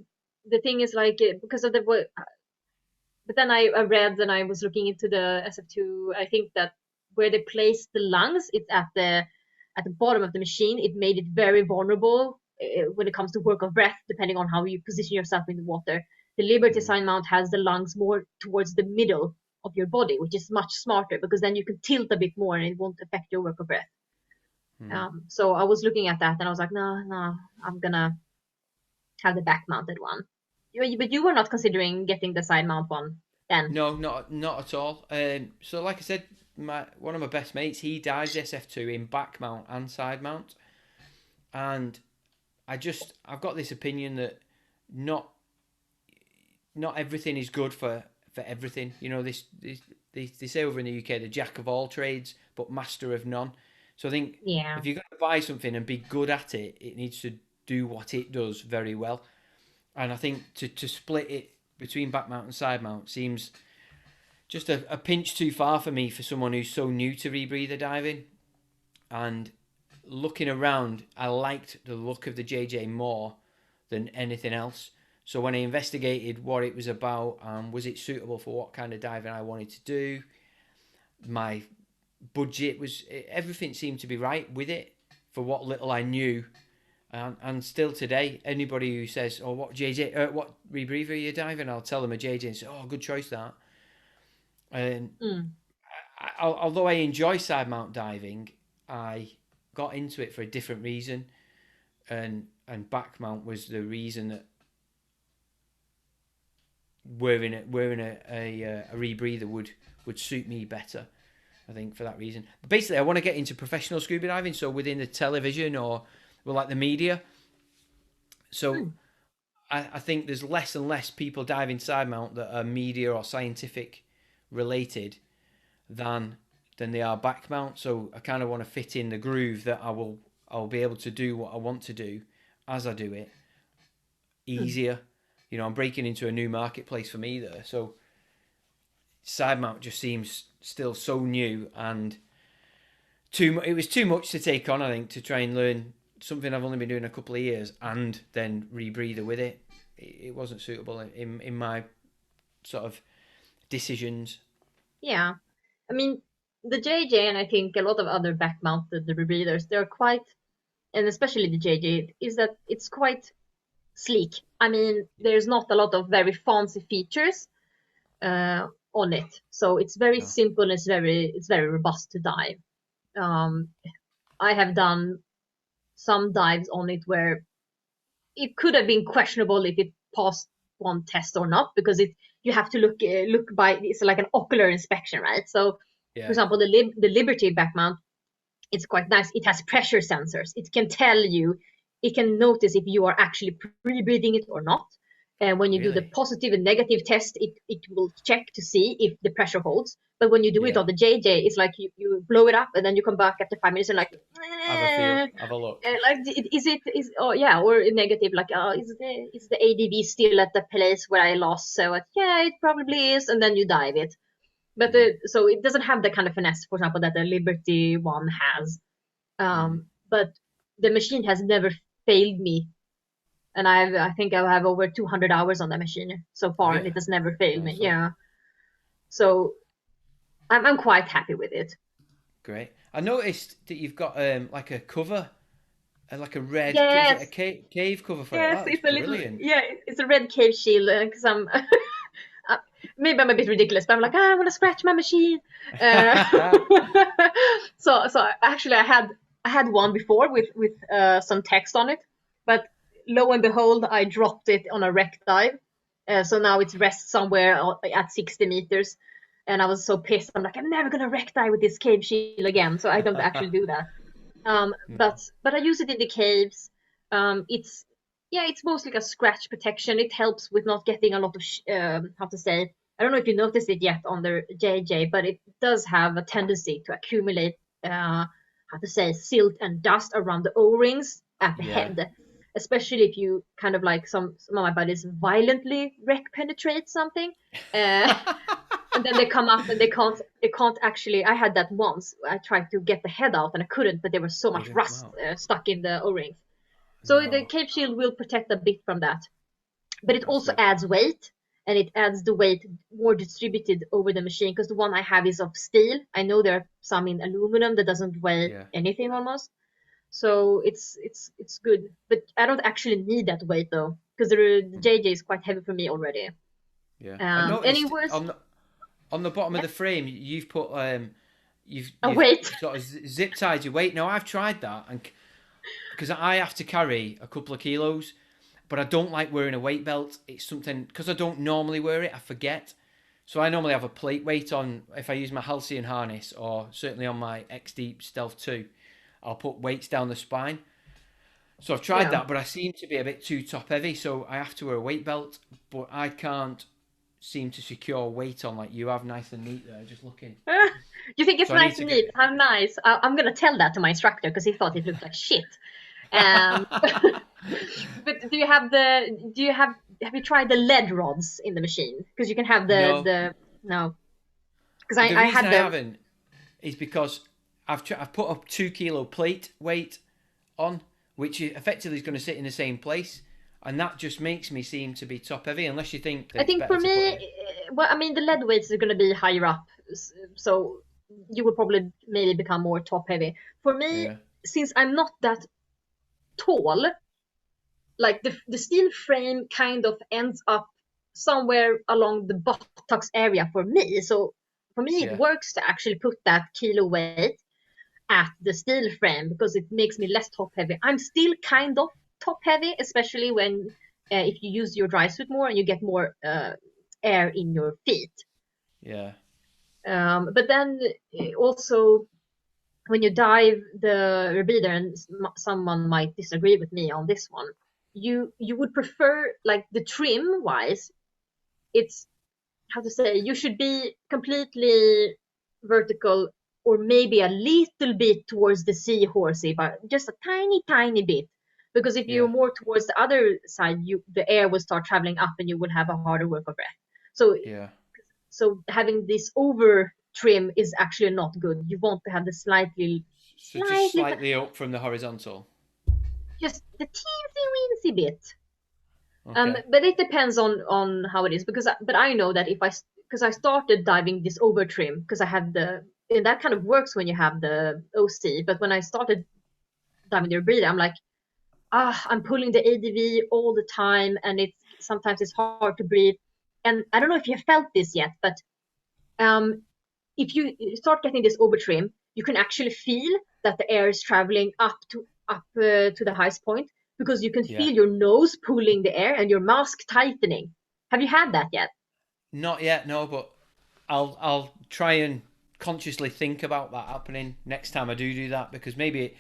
the thing is like because of the but then I read and I was looking into the SF2. I think that where they placed the lungs, it's at the bottom of the machine. It made it very vulnerable when it comes to work of breath, depending on how you position yourself in the water. The Liberty Mm. sign mount has the lungs more towards the middle of your body, which is much smarter because then you can tilt a bit more and it won't affect your work of breath. Mm. So I was looking at that and I was like, no, no, I'm gonna have the back mounted one. But you were not considering getting the side mount one then. No, not at all. So like I said, my one of my best mates, he dives SF2 in back mount and side mount, and I've got this opinion that not not everything is good for everything. You know, they say over in the UK, the jack of all trades, but master of none. So I think Yeah. if you're going to buy something and be good at it, it needs to do what it does very well. And I think to split it between back mount and side mount seems just a pinch too far for me for someone who's so new to rebreather diving. And looking around, I liked the look of the JJ more than anything else. So when I investigated what it was about and was it suitable for what kind of diving I wanted to do, my budget was everything seemed to be right with it for what little I knew. And still today, anybody who says, "Oh, what rebreather are you diving?" I'll tell them a JJ and say, "Oh, good choice that." And Mm. although I enjoy side mount diving, I got into it for a different reason, and back mount was the reason that wearing a rebreather would suit me better. I think for that reason. But basically, I want to get into professional scuba diving, so within the television or well, like the media. So Mm. I think there's less and less people diving side mount that are media or scientific related than they are back mount. So I kind of want to fit in the groove that I'll be able to do what I want to do as I do it Mm. easier. You know, I'm breaking into a new marketplace for me there. So side mount just seems still so new and it was too much to take on, I think, to try and learn something I've only been doing a couple of years and then rebreather with it. It wasn't suitable in my sort of decisions. Yeah. I mean, the JJ, and I think a lot of other back-mounted rebreathers, they're quite, and especially the JJ, is that it's quite sleek. I mean, there's not a lot of very fancy features on it, so it's very No. simple and it's very robust to dive. I have done some dives on it where it could have been questionable if it passed one test or not, because you have to look by, it's like an ocular inspection, right? So, for Yeah. example, the Liberty back mount, it's quite nice. It has pressure sensors. It can tell you, it can notice if you are actually pre-breathing it or not. And when you do the Really? positive and negative test, it will check to see if the pressure holds. But when you do it Yeah. on the JJ, it's like you blow it up and then you come back after 5 minutes and like, Have a feel. Have a look. like oh yeah, or negative, like, oh, is the ADV still at the place where I lost? So yeah, it probably is, and then you dive it. But so it doesn't have the kind of finesse, for example, that the Liberty one has. But the machine has never failed me, and I think I have over 200 hours on that machine so far, Have and you? it has never failed me. Nice one. Yeah, so I'm quite happy with it. Great. I noticed that you've got like a cover, like a red. Is it a Yes, cave cover for it? yes, That looks it's a little, brilliant. yeah, it's a red cave shield, because I'm maybe I'm a bit ridiculous, but I'm like, I want to scratch my machine. Uh, so actually, I had one before with some text on it, but lo and behold, I dropped it on a wreck dive. So now it's rest somewhere at 60 meters, and I was so pissed. I'm like, I'm never gonna wreck dive with this cave shield again. So I don't actually do that. No. But I use it in the caves. It's yeah, it's mostly like a scratch protection. It helps with not getting a lot of how to say. I don't know if you noticed it yet on the JJ, but it does have a tendency to accumulate how to say silt and dust around the O-rings at the Yeah. head, especially if you kind of like some of my buddies violently wreck penetrate something. And then they come up and they can't actually. I had that once. I tried to get the head out and I couldn't, but there was so Oh, it much didn't come rust out. stuck in the O-rings. So the No. cape shield will protect a bit from that, but it That's also good. adds weight, and it adds the weight more distributed over the machine, because the one I have is of steel. I know there are some in aluminum that doesn't weigh Yeah. anything almost. So it's good, but I don't actually need that weight though, because the JJ is quite heavy for me already. Yeah. I And it noticed was on the bottom of yeah, the frame you've put a you've weight. sort of zip tied your weight. Now I've tried that, and because I have to carry a couple of kilos, but I don't like wearing a weight belt. It's something because I don't normally wear it. I forget. So I normally have a plate weight on if I use my Halcyon harness, or certainly on my X Deep Stealth 2. I'll put weights down the spine. So I've tried Yeah. that, but I seem to be a bit too top heavy, so I have to wear a weight belt. But I can't seem to secure weight on like you have, nice and neat there. Just looking, You think it's so I need nice to and get. neat? How nice! I'm gonna tell that to my instructor because he thought it looked like shit. Um, but do you have you tried the lead rods in the machine? Because you can have No, the no. Because the I reason had I them. haven't is because I've put a 2 kilo plate weight on, which effectively is going to sit in the same place, and that just makes me seem to be top heavy. Unless you think that I it's think better for to put me, a. well, I mean, the lead weights are going to be higher up, so you will probably maybe become more top heavy. For me, Yeah, since I'm not that tall, like the steel frame kind of ends up somewhere along the buttocks area for me. So for me, it yeah, works to actually put that kilo weight at the steel frame because it makes me less top heavy. I'm still kind of top heavy, especially when if you use your dry suit more and you get more air in your feet. yeah, But then also when you dive the rebreather, and someone might disagree with me on this one, you would prefer like the trim wise, it's how to say, you should be completely vertical or maybe a little bit towards the seahorsey, but just a tiny bit. Because if you're yeah, more towards the other side, the air will start traveling up and you will have a harder work of breath. So yeah. so having this over trim is actually not good. You want to have the So just slightly, slightly up from the horizontal. just the teensy weensy bit. Okay. But it depends on how it is, because but I know that if because I started diving this over trim because I had and that kind of works when you have the OC. But when I started diving the rebreather, I'm like, I'm pulling the ADV all the time, and sometimes it's hard to breathe. And I don't know if you have felt this yet, but if you start getting this overtrim, you can actually feel that the air is traveling up to the highest point, because you can Yeah. feel your nose pulling the air and your mask tightening. Have you had that yet? Not yet, no, but I'll try and consciously think about that happening next time I do that, because maybe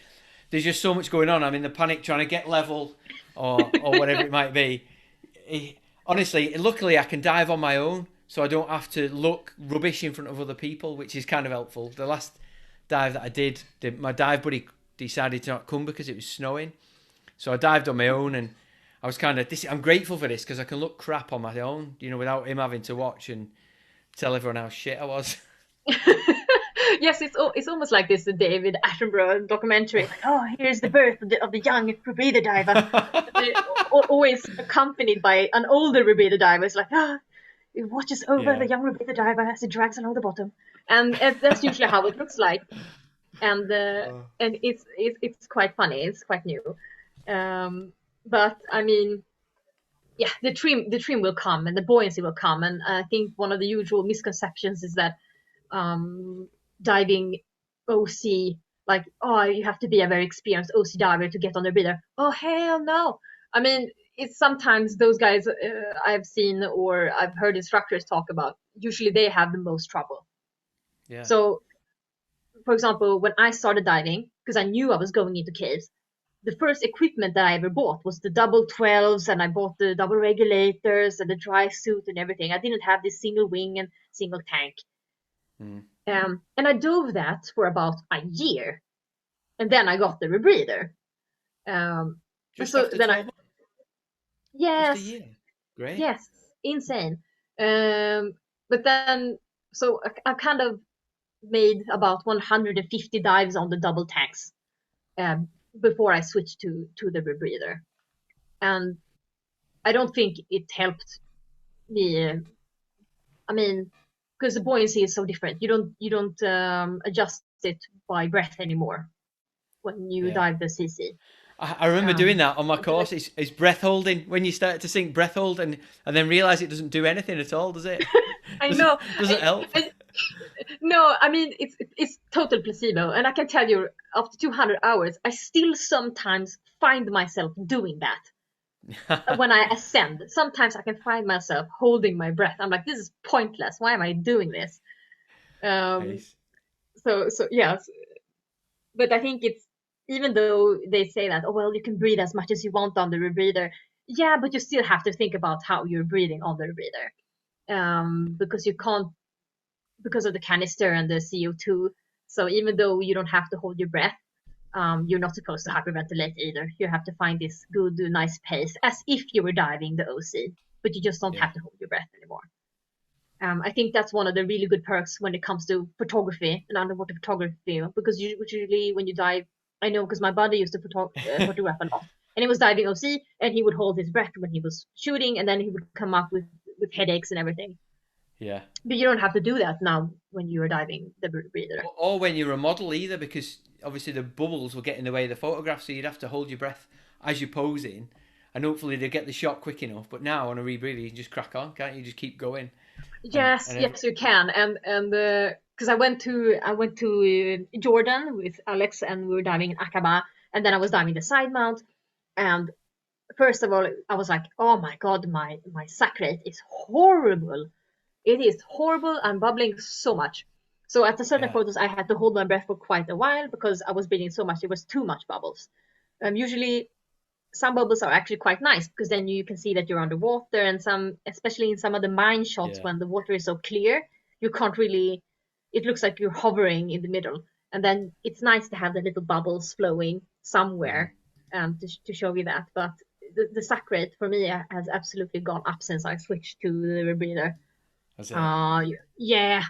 there's just so much going on. I'm in the panic trying to get level, or whatever it might be. Honestly, luckily I can dive on my own, so I don't have to look rubbish in front of other people, which is kind of helpful. The last dive that I did, my dive buddy decided to not come because it was snowing, so I dived on my own, and I was kind of I'm grateful for this because I can look crap on my own, without him having to watch and tell everyone how shit I was. Yes, it's almost like this David Attenborough documentary. Like, oh, here's the birth of the young rebreather diver. Always accompanied by an older rebreather diver. It's like, it watches over Yeah. the young rebreather diver as he drags along the bottom, and that's usually how it looks like. And it's quite funny. It's quite new, but I mean, yeah, the trim will come and the buoyancy will come. And I think one of the usual misconceptions is that um, diving OC, like, oh, you have to be a very experienced OC diver to get on the breather. Oh, hell no. I mean, it's sometimes those guys I've seen or I've heard instructors talk about, usually they have the most trouble. Yeah. So, for example, when I started diving, because I knew I was going into caves, the first equipment that I ever bought was the double 12s, and I bought the double regulators and the dry suit and everything. I didn't have this single wing and single tank. Mm. And I dove that for about a year, and then I got the rebreather. Um, Just so after then 12 months? Just a yes, year. Great. yes, insane. But then, so I kind of made about 150 dives on the double tanks um, before I switched to the rebreather, and I don't think it helped me. I mean, because the buoyancy is so different. You don't adjust it by breath anymore when you Yeah. dive the CC. I remember doing Um, that on my course. It's breath holding. When you start to sink, breath hold, and then realize it doesn't do anything at all, does it? I doesn't know. doesn't help. No, I mean it's total placebo, and I can tell you, after 200 hours, I still sometimes find myself doing that. When I ascend, sometimes I can find myself holding my breath. I'm like, this is pointless. Why am I doing this? Um, Nice. so yes, but I think it's, even though they say that, oh well, you can breathe as much as you want on the rebreather. Yeah, but you still have to think about how you're breathing on the rebreather, because you can't, because of the canister and the CO2. So even though you don't have to hold your breath, you're not supposed to hyperventilate either. You have to find this good, nice pace, as if you were diving the OC, but you just don't Yeah. have to hold your breath anymore. I think that's one of the really good perks when it comes to photography and underwater photography, because usually when you dive, I know because my buddy used to photograph a lot, and he was diving OC, and he would hold his breath when he was shooting, and then he would come up with headaches and everything. Yeah. But you don't have to do that now when you are diving the breather. Or when you're a model either, because obviously the bubbles will get in the way of the photograph, so you'd have to hold your breath as you're posing, and hopefully they get the shot quick enough. But now on a rebreather, you can just crack on, can't you? Just keep going, Yes, and yes, you can. And because I went to Jordan with Alex, and we were diving in Aqaba, and then I was diving the side mount. And first of all, I was like, oh my god, my sack rate is horrible. It is horrible. I'm bubbling so much. So at the certain yeah, photos, I had to hold my breath for quite a while because I was breathing so much. It was too much bubbles. Usually some bubbles are actually quite nice because then you can see that you're underwater, and some, especially in some of the mine shots yeah, when the water is so clear, you can't really, it looks like you're hovering in the middle, and then it's nice to have the little bubbles flowing somewhere, to show you that. But the sack rate for me has absolutely gone up since I switched to the rebreather. that's it. uh yeah,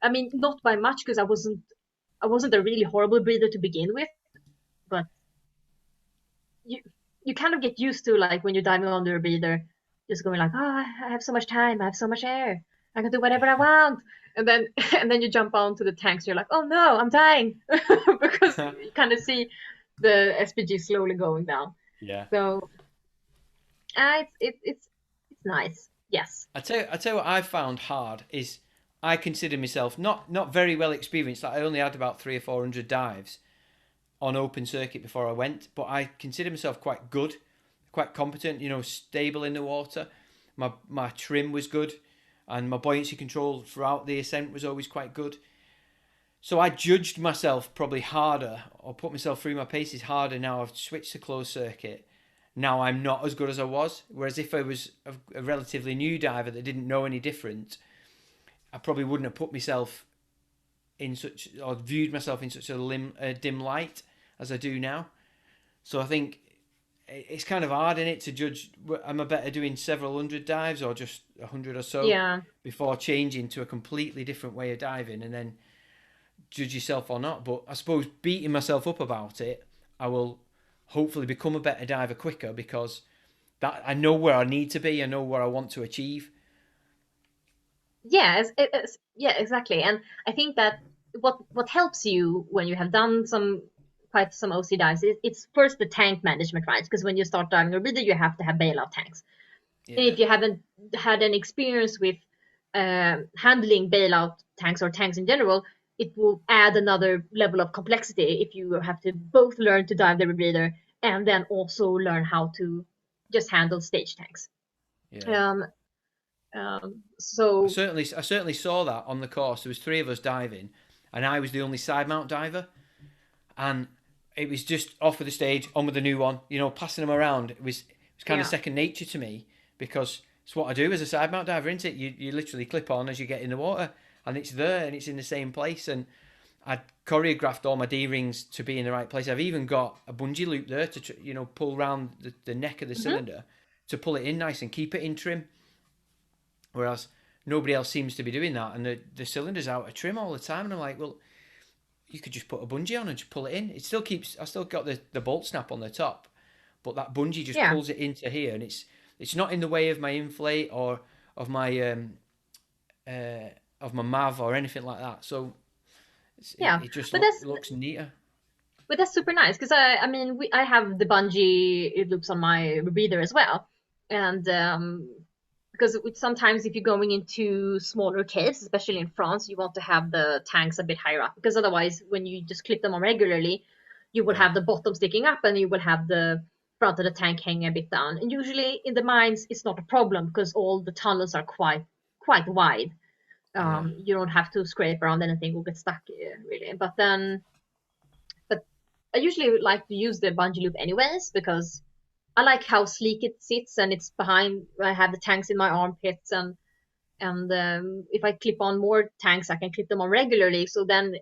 I mean, not by much because I wasn't a really horrible breather to begin with, but you you kind of get used to, like, when you're diving under a breather, just going like, oh, I have so much time, I have so much air. I can do whatever I want. And then and then you jump onto the tanks. You're like, oh no, I'm dying because you kind of see the SPG slowly going down. Yeah. So it's nice. Yes. I tell you what I found hard is I consider myself not very well experienced. Like I only had about 300 or 400 dives on open circuit before I went, but I consider myself quite good, quite competent. You know, stable in the water. My trim was good, and my buoyancy control throughout the ascent was always quite good. So I judged myself probably harder, or put myself through my paces harder. Now I've switched to closed circuit. Now I'm not as good as I was. Whereas if I was a relatively new diver that didn't know any different, I probably wouldn't have put myself in such, or viewed myself in such a dim light as I do now. So I think it's kind of hard in it to judge. Am I better doing several hundred dives or just 100 or so Yeah. before changing to a completely different way of diving, and then judge yourself or not? But I suppose beating myself up about it, I will hopefully become a better diver quicker because that I know where I need to be. I know where I want to achieve. Yeah, yeah, exactly. And I think that what helps you when you have done quite some OC dives is it's first the tank management, right? Because when you start diving a reader, you have to have bailout tanks. And Yeah, if you haven't had any experience with handling bailout tanks or tanks in general, it will add another level of complexity if you have to both learn to dive the rebreather and then also learn how to just handle stage tanks. yeah. Um, so I certainly saw that on the course. There was three of us diving, and I was the only side mount diver. And it was just off of the stage, on with the new one. You know, passing them around. It was kind of yeah, second nature to me because it's what I do as a side mount diver, isn't it? You literally clip on as you get in the water, and it's there and it's in the same place. And I choreographed all my D rings to be in the right place. I've even got a bungee loop there to pull around the neck of the hmm cylinder to pull it in nice and keep it in trim. Whereas nobody else seems to be doing that, and the cylinder's out of trim all the time. And I'm like, well, you could just put a bungee on and just pull it in. It still keeps. I still got the bolt snap on the top, but that bungee just yeah, pulls it into here, and it's not in the way of my inflate or of my MAV or anything like that. So yeah. it just But that's looks neater. but that's super nice because I mean I have the bungee loops on my rebreather as well, and because sometimes if you're going into smaller caves, especially in France, you want to have the tanks a bit higher up because otherwise, when you just clip them on regularly, you will Yeah, have the bottom sticking up and you will have the front of the tank hanging a bit down. And usually in the mines, it's not a problem because all the tunnels are quite wide. yeah, You don't have to scrape around anything or get stuck really. But I usually like to use the bungee loop anyways because I like how sleek it sits and it's behind. I have the tanks in my armpits and if I clip on more tanks, I can clip them on regularly. So then,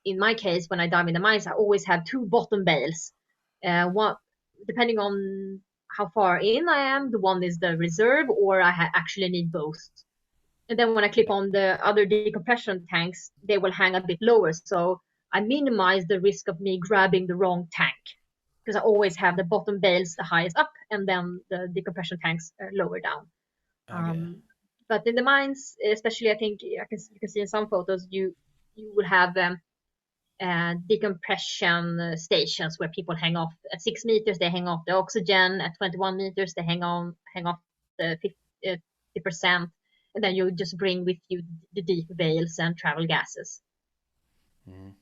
in my case, when I dive in the mines, I always have two bottom bales. One depending on how far in I am, the one is the reserve, or I actually need both. And then when I clip on the other decompression tanks, they will hang a bit lower. So I minimize the risk of me grabbing the wrong tank because I always have the bottom bales the highest up and then the decompression tanks lower down. I get it. Um, but in the mines, especially, I think you can see in some photos, you will have decompression stations where people hang off at 6 meters. They hang off the oxygen at 21 meters. They hang off the 50%, and then you just bring with you the deep veils and travel gases. Mm.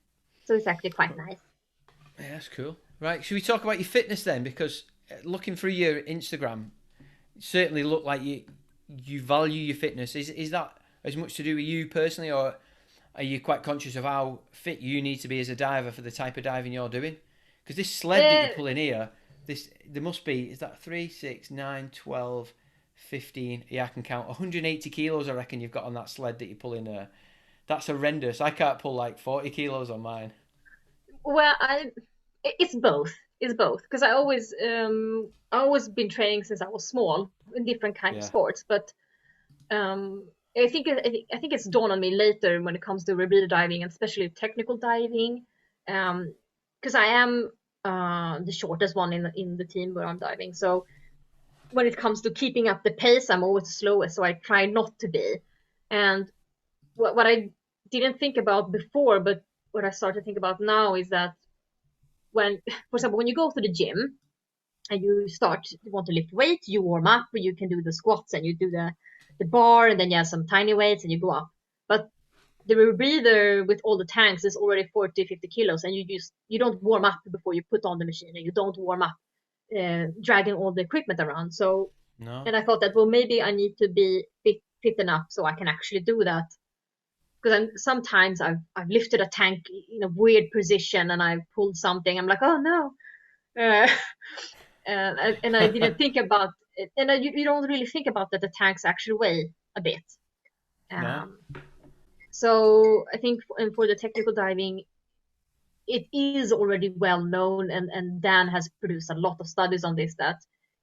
So it's actually quite nice. Yeah, that's cool. Right, should we talk about your fitness then? Because looking through your Instagram, it certainly look like you value your fitness. Is that as much to do with you personally, or are you quite conscious of how fit you need to be as a diver for the type of diving you're doing? Because this sled that Uh, you're pulling here, there must be, is that 3, 6, 9, 12, 15? Yeah, I can count 180 kilos. I reckon you've got on that sled that you're pulling there. That's horrendous. I can't pull like 40 kilos on mine. well, it's both. It's both because I always been training since I was small in different kind of Yeah, sports, but um, I think it's dawned on me later when it comes to rebreather diving and especially technical diving, because I am the shortest one in the team where I'm diving. So when it comes to keeping up the pace, I'm always the slowest. So I try not to be. And what I didn't think about before, but what I started to think about now is that when, for example, when you go to the gym and you want to lift weight, you warm up, you can do the squats and you do the bar, and then you have some tiny weights and you go up. But the rebreather with all the tanks is already 40, 50 kilos, and you don't warm up before you put on the machine, and you don't warm up dragging all the equipment around. So, No. and I thought that, well, maybe I need to be fit enough so I can actually do that. Because sometimes I've lifted a tank in a weird position and I've pulled something. I'm like, oh no. Uh, and I didn't think about it. And you don't really think about that the tanks actually weigh a bit. No. Um, so I think for the technical diving, it is already well known, and Dan has produced a lot of studies on this, that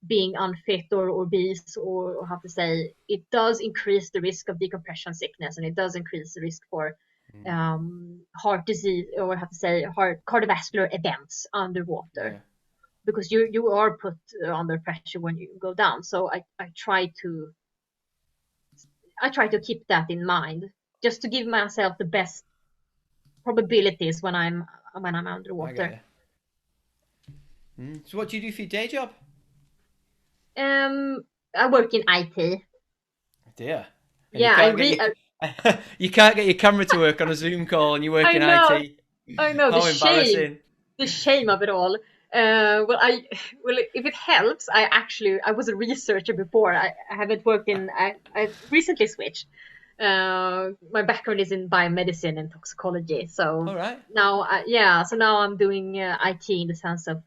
being unfit or obese, or how to say, it does increase the risk of decompression sickness, and it does increase the risk for heart disease, or how to say, cardiovascular events underwater. Yeah. Because you are put under pressure when you go down. So I try to keep that in mind, just to give myself the best probabilities when I'm I get underwater. you. So what do you do for your day job? I work in IT. Dear. And Yeah, you can't get your camera to work on a Zoom call, and you work I in know, IT. I know How embarrassing. the shame of it all. Well, if it helps, I was a researcher before. I haven't worked in. I recently switched. My background is in biomedicine and toxicology, so All right. so now I'm doing IT in the sense of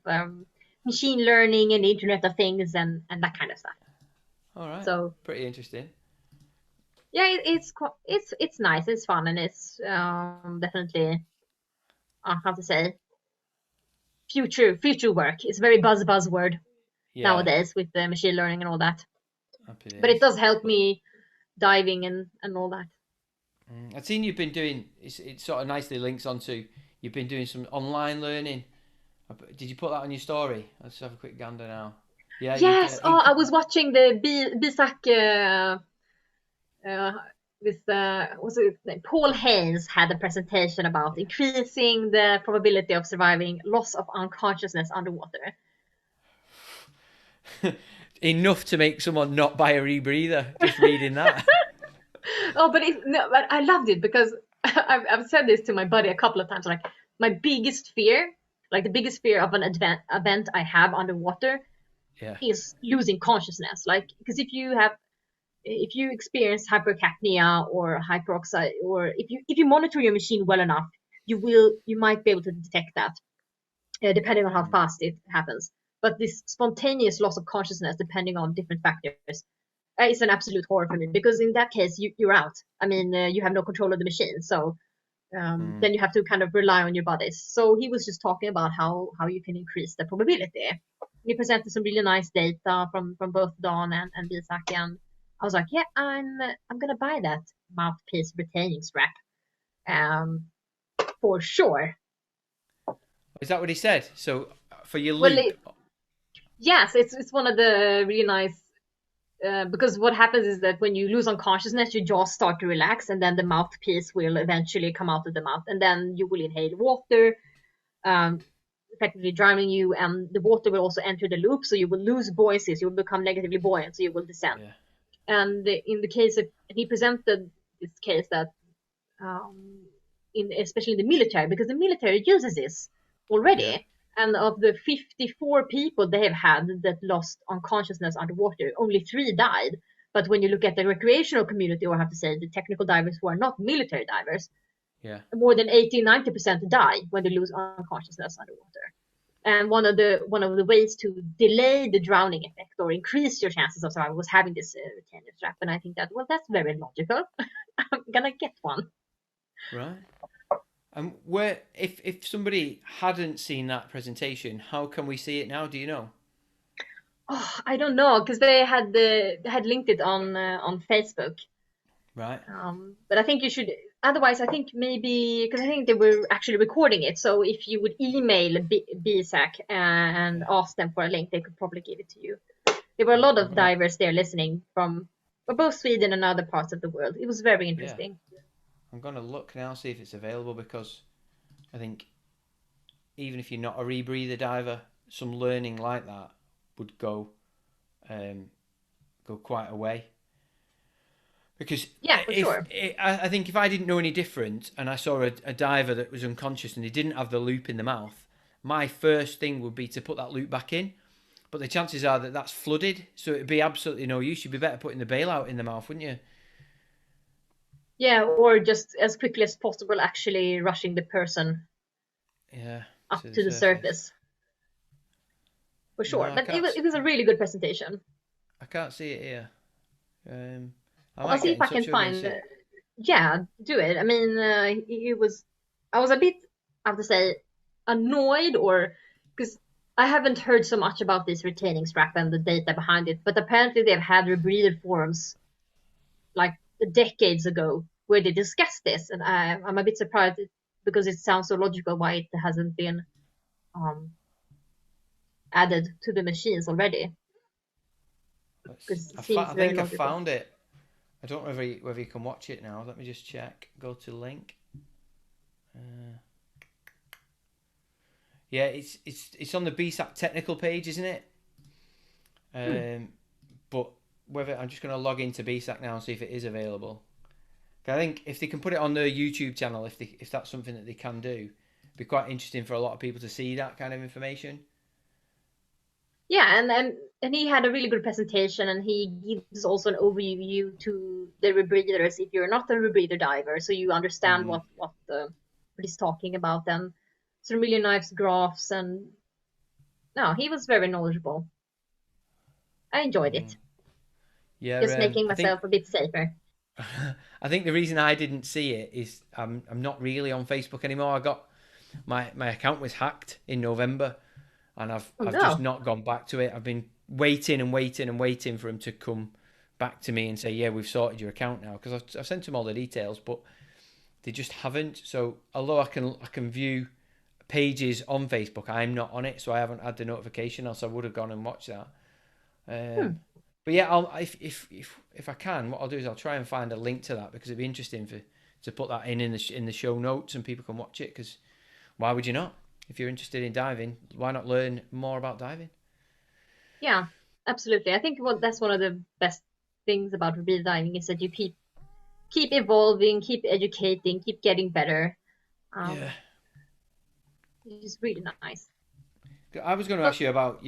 machine learning and Internet of Things and that kind of stuff. All right. So Pretty interesting. yeah, it's nice, it's fun, and it's definitely how to say, future work. It's a very buzzword Yeah. nowadays with the machine learning and all that. Happy But it days. does help me diving and all that. I've seen you've been doing. It sort of nicely links onto. You've been doing some online learning. Did you put that on your story? Let's have a quick gander now. Yeah, you Yes. did. Oh, I was watching the BSAC. Uh, with was it Paul Haynes had a presentation about increasing the probability of surviving loss of unconsciousness underwater. Enough to make someone not buy a rebreather. Just reading that. Oh, but I loved it because I've said this to my buddy a couple of times. Like, my biggest fear, like the biggest fear of an event I have underwater, Yeah. is losing consciousness. Like, because if you experience hypercapnia or hyperoxia, or if you monitor your machine well enough, you might be able to detect that, depending on how fast it happens. But this spontaneous loss of consciousness, depending on different factors, is an absolute horror for me, because in that case you're out. I mean, you have no control of the machine, so then you have to kind of rely on your bodies. So he was just talking about how you can increase the probability. He presented some really nice data from both Don and Bisak, and I was like, yeah, I'm gonna buy that mouthpiece retaining strap, um, for sure. Is that what he said? So for your Well, loop. yes, it's one of the really nice. Because what happens is that when you lose unconsciousness, your jaws start to relax, and then the mouthpiece will eventually come out of the mouth, and then you will inhale water, effectively drowning you, and the water will also enter the loop, so you will lose buoyancy, so you will become negatively buoyant, so you will descend. Yeah. And in the case of, he presented this case that, especially in the military, because the military uses this already. Yeah. And of the 54 people they have had that lost unconsciousness underwater, only 3 died. But when you look at the recreational community, or I have to say the technical divers who are not military divers, Yeah. more than 80-90% die when they lose unconsciousness underwater. And one of the ways to delay the drowning effect or increase your chances of survival was having this retainer strap. And I think that, well, that's very logical. I'm gonna get one. Right. And where, if somebody hadn't seen that presentation, how can we see it now? Do you know? Oh, I don't know, because they had linked it on Facebook. Right. But I think you should. Otherwise, I think maybe, because I think they were actually recording it. So if you would email BSAC and Yeah. ask them for a link, they could probably give it to you. There were a lot of All right. divers there listening from. but both Sweden and other parts of the world. It was very Yeah, interesting. I'm gonna look now, see if it's available, because I think even if you're not a rebreather diver, some learning like that would um, go quite a way. Because Yeah, for if sure. I think if I didn't know any different and I saw a diver that was unconscious and they didn't have the loop in the mouth, my first thing would be to put that loop back in. But the chances are that that's flooded, so it'd be absolutely no use. You'd be better putting the bailout in the mouth, wouldn't you? Yeah, or just as quickly as possible, actually rushing the person Yeah, up to the to the surface. surface, for No, sure. But it was a really good presentation. I can't see it here. I I'll might see get if in I touch can with him and find. see. Yeah, do it. I mean, he was. I was a bit, I have to say, annoyed, or because I haven't heard so much about this retaining strap and the data behind it. But apparently, they've had rebreather forums like decades ago where they discussed this, and I'm a bit surprised because it sounds so logical why it hasn't been um, added to the machines already. Because it seems I very think I logical. found it. I don't know whether you can watch it now. Let me just check. Go to link. Uh, yeah, it's on the BSAC technical page, isn't it? Hmm. Um, but whether I'm just going to log into BSAC now and see if it is available. I think if they can put it on their YouTube channel, if that's something that they can do, it'd be quite interesting for a lot of people to see that kind of information. Yeah, and he had a really good presentation, and he gives also an overview to the rebreathers if you're not a rebreather diver, so you understand Mm. what he's talking about, and some really nice graphs, and no, he was very knowledgeable. I enjoyed Mm. it, Yeah, just making I think myself a bit safer. I think the reason I didn't see it is I'm not really on Facebook anymore. I got my account was hacked in November, and Oh I've just no. not gone back to it. I've been waiting and waiting and waiting for him to come back to me and say, yeah, we've sorted your account now, because I've sent him all the details, but they just haven't. So although I can view pages on Facebook, I'm not on it, so I haven't had the notification. Else I would have gone and watched that. Hmm. But yeah, I'll if I can, what I'll do is I'll try and find a link to that, because it'd be interesting to put that in the show notes and people can watch it. Because why would you not? If you're interested in diving, why not learn more about diving? Yeah, absolutely. I think that's one of the best things about rebreather diving is that you keep evolving, keep educating, keep getting better. Yeah, Um, it's really nice. I was going to But ask you about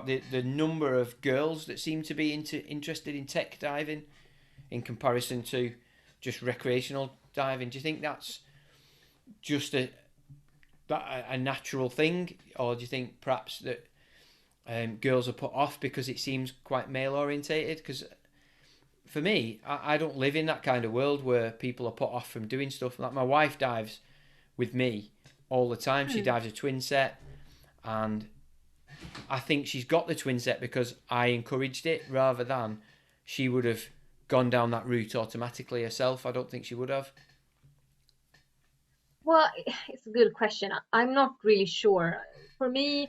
the number of girls that seem to be interested in tech diving in comparison to just recreational diving. Do you think that's just a natural thing, or do you think perhaps that girls are put off because it seems quite male orientated? Because for me, I don't live in that kind of world where people are put off from doing stuff. Like my wife dives with me all the time. She hmm. dives a twin set, and I think she's got the twin set because I encouraged it rather than she would have gone down that route automatically herself. I don't think she would have. Well, it's a good question. I'm not really sure. For me,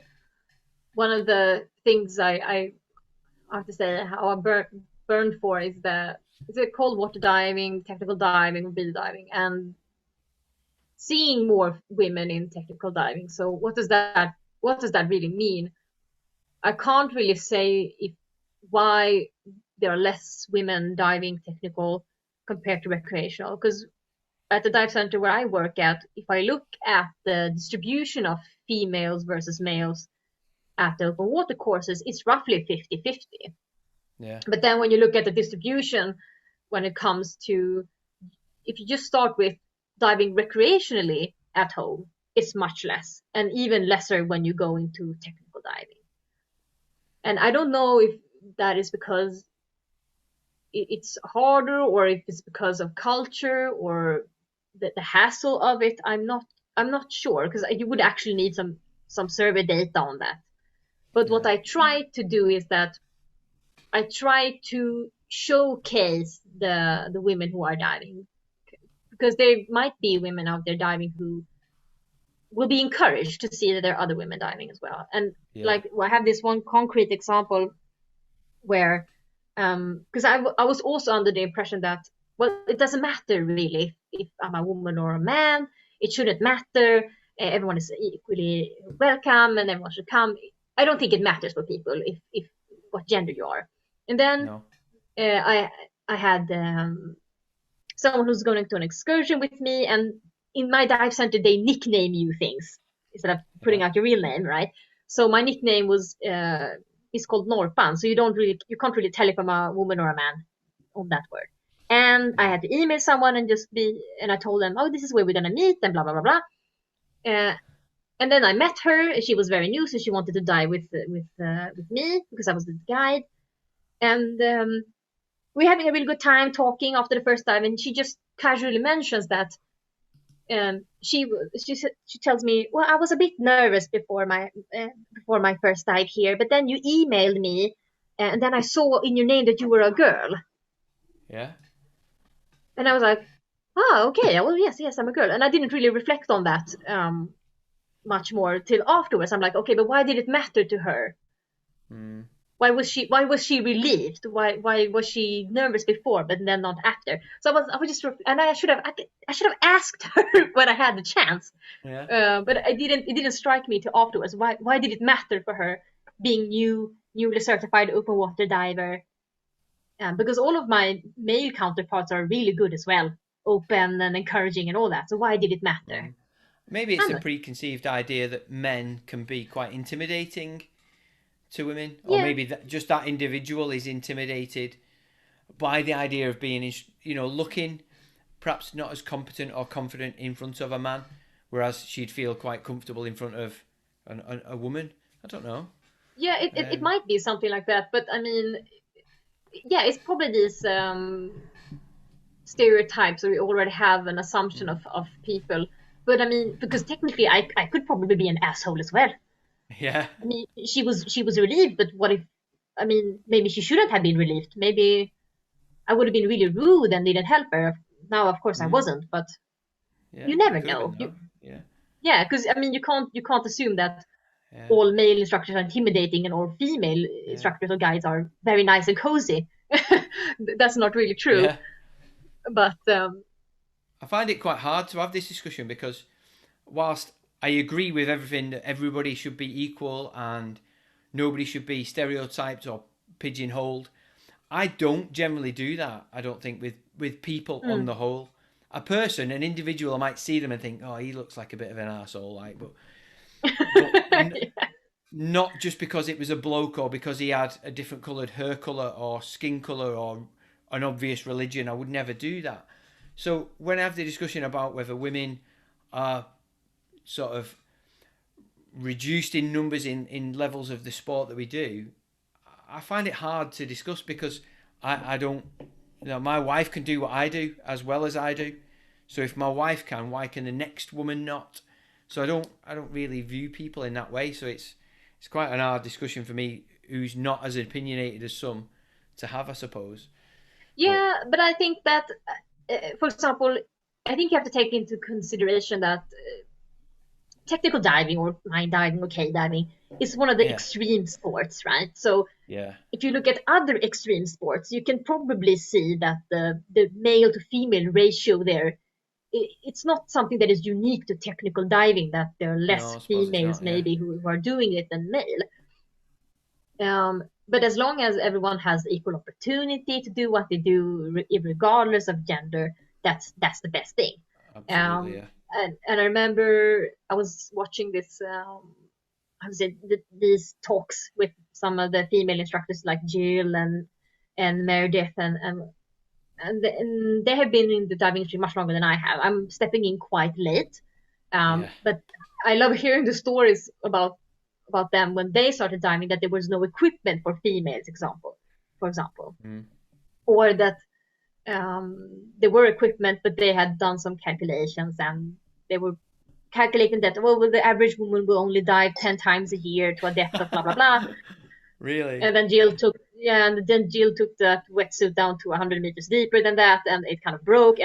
one of the things I have to say how I burned for is it cold water diving, technical diving, rebreather diving, and seeing more women in technical diving. So what does that really mean? I can't really say if why there are less women diving technical compared to recreational, because at the dive center where I work at, if I look at the distribution of females versus males at the open water courses, it's roughly 50-50. Yeah, But then when you look at the distribution when it comes to, if you just start with diving recreationally at home, it's much less, and even lesser when you go into technical diving. And I don't know if that is because it's harder or if it's because of culture or the hassle of it. I'm not sure because you would actually need some survey data on that. But what yeah, I try to do is that I try to showcase the women who are diving, because there might be women out there diving who will be encouraged to see that there are other women diving as well. And yeah. like I have this one concrete example where Because I was also under the impression that, well, it doesn't matter really if I'm a woman or a man. It shouldn't matter. Everyone is equally welcome and everyone should come. I don't think it matters for people if what gender you are. And then No. I had someone who's going to an excursion with me, and in my dive center they nickname you things instead of putting Yeah. out your real name, right? So my nickname was is called Norpan, so you can't really tell if I'm a woman or a man on that word. And I Yeah. had to email someone and I told them, oh, this is where we're gonna meet and blah blah blah blah. And then I met her. She was very new, so she wanted to dive with me because I was the guide. And we're having a really good time talking after the first dive, and she just casually mentions that she tells me, well, I was a bit nervous before my first dive here, but then you emailed me, and then I saw in your name that you were a girl, Yeah. and I was like, oh, okay, well, yes, I'm a girl, and I didn't really reflect on that much more till afterwards. I'm like, okay, but why did it matter to her? Mm. Why was she relieved? Why was she nervous before but then not after? So I was just, and I should have asked her when I had the chance. Yeah. But it didn't strike me till afterwards. Why did it matter for her being newly certified open water diver? Because all of my male counterparts are really good as well, open and encouraging and all that. So why did it matter? Mm. Maybe it's I'm a not. preconceived idea that men can be quite intimidating to women, or Yeah, maybe just that individual is intimidated by the idea of being, looking perhaps not as competent or confident in front of a man, whereas she'd feel quite comfortable in front of a woman. I don't know. yeah, it Um, might be something like that. But I mean, yeah, it's probably these stereotypes, or we already have an assumption of people. But I mean, because technically I could probably be an asshole as well. yeah, I mean, she was relieved, but what if, I mean, maybe she shouldn't have been relieved. Maybe I would have been really rude and didn't help her. Now, of course, I mm, wasn't, but yeah. you You never could have know. been though. Yeah, Yeah, because I mean, you can't assume that yeah, all male instructors are intimidating and all female yeah, instructors or guides are very nice and cozy. That's not really true. yeah. But I find it quite hard to have this discussion because whilst I agree with everything that everybody should be equal and nobody should be stereotyped or pigeonholed, I don't generally do that. I don't think with people on mm, the whole. A person, an individual, I might see them and think, oh, he looks like a bit of an asshole, like, but not just because it was a bloke or because he had a different coloured hair colour or skin colour or an obvious religion. I would never do that. So when I have the discussion about whether women are sort of reduced in numbers in levels of the sport that we do, I find it hard to discuss because I don't, my wife can do what I do as well as I do. So if my wife can, why can the next woman not? So I don't really view people in that way. So it's quite an hard discussion for me, who's not as opinionated as some, to have, I suppose. But yeah, but I think that, for example, I think you have to take into consideration that technical diving or line diving or cave diving is one of the yeah, extreme sports, right? So yeah, if you look at other extreme sports, you can probably see that the male to female ratio there, it's not something that is unique to technical diving, that there are no, less I suppose it's females not. Yeah, maybe who are doing it than male. But as long as everyone has equal opportunity to do what they do, regardless of gender, that's the best thing. absolutely. Um, Yeah, and I remember I was watching this, how to say, these talks with some of the female instructors like Jill and Meredith, and they have been in the diving industry much longer than I have. I'm stepping in quite late, yeah, but I love hearing the stories about them when they started diving, that there was no equipment for females, for example, mm, or that there were equipment, but they had done some calculations and they were calculating that, well, the average woman will only dive 10 times a year to a depth of blah blah blah. really. And then Jill took that wetsuit down to 100 meters deeper than that, and it kind of broke.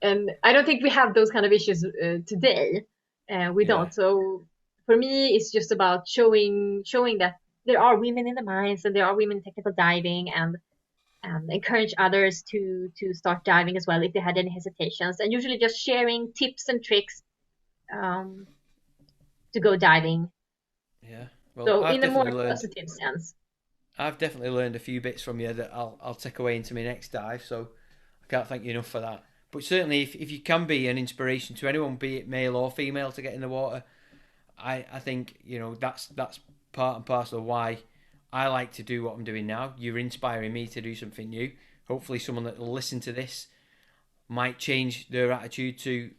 And I don't think we have those kind of issues today. We Yeah, don't. So for me, it's just about showing that there are women in the mines and there are women in technical diving, and encourage others to start diving as well if they had any hesitations, and usually just sharing tips and tricks um, to go diving. Yeah. Well, So in a more positive sense. I've definitely learned a few bits from you that I'll take away into my next dive. So I can't thank you enough for that. But certainly, if you can be an inspiration to anyone, be it male or female, to get in the water, I think that's part and parcel of why I like to do what I'm doing now. You're inspiring me to do something new. Hopefully, someone that will listen to this might change their attitude to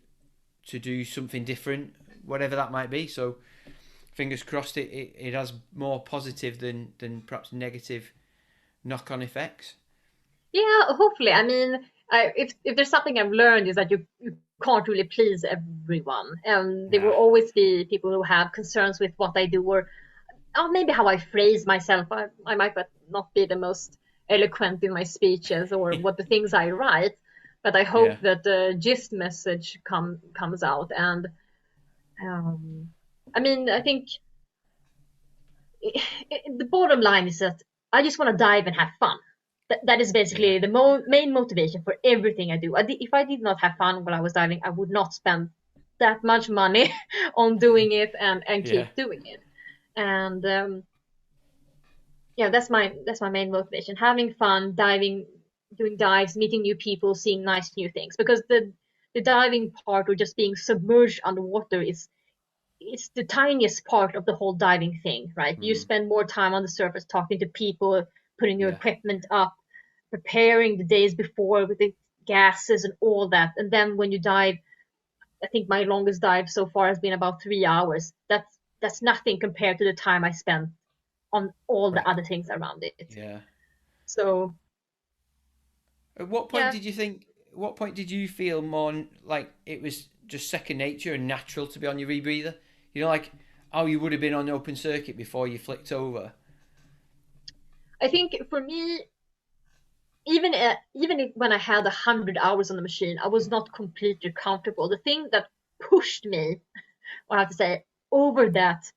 do something different, whatever that might be. So fingers crossed it has more positive than perhaps negative knock-on effects. Yeah, hopefully. I mean, if there's something I've learned is that you can't really please everyone, and there will Nah. always be people who have concerns with what I do, or maybe how I phrase myself. I might not be the most eloquent in my speeches or what the things I write, but I Yeah. hope that the gist message comes out. And I mean, I think the bottom line is that I just want to dive and have fun. That is Yeah. basically the main motivation for everything I do. If I did not have fun while I was diving, I would not spend that much money on doing it and Yeah. keep doing it. And yeah, that's my main motivation: having fun, diving, doing dives, meeting new people, seeing nice new things. Because the diving part, or just being submerged underwater, is it's the tiniest part of the whole diving thing, right? You Mm. spend more time on the surface talking to people, putting your Yeah. equipment up, preparing the days before with the gases and all that. And then when you dive, I think my longest dive so far has been about 3 hours. That's nothing compared to the time I spent on all the Right. other things around it. Yeah. So At what point yeah, did you think? What point did you feel more like it was just second nature and natural to be on your rebreather? Like how you would have been on open circuit before you flicked over. I think for me, even if when I had 100 hours on the machine, I was not completely comfortable. The thing that pushed me, I have to say, over that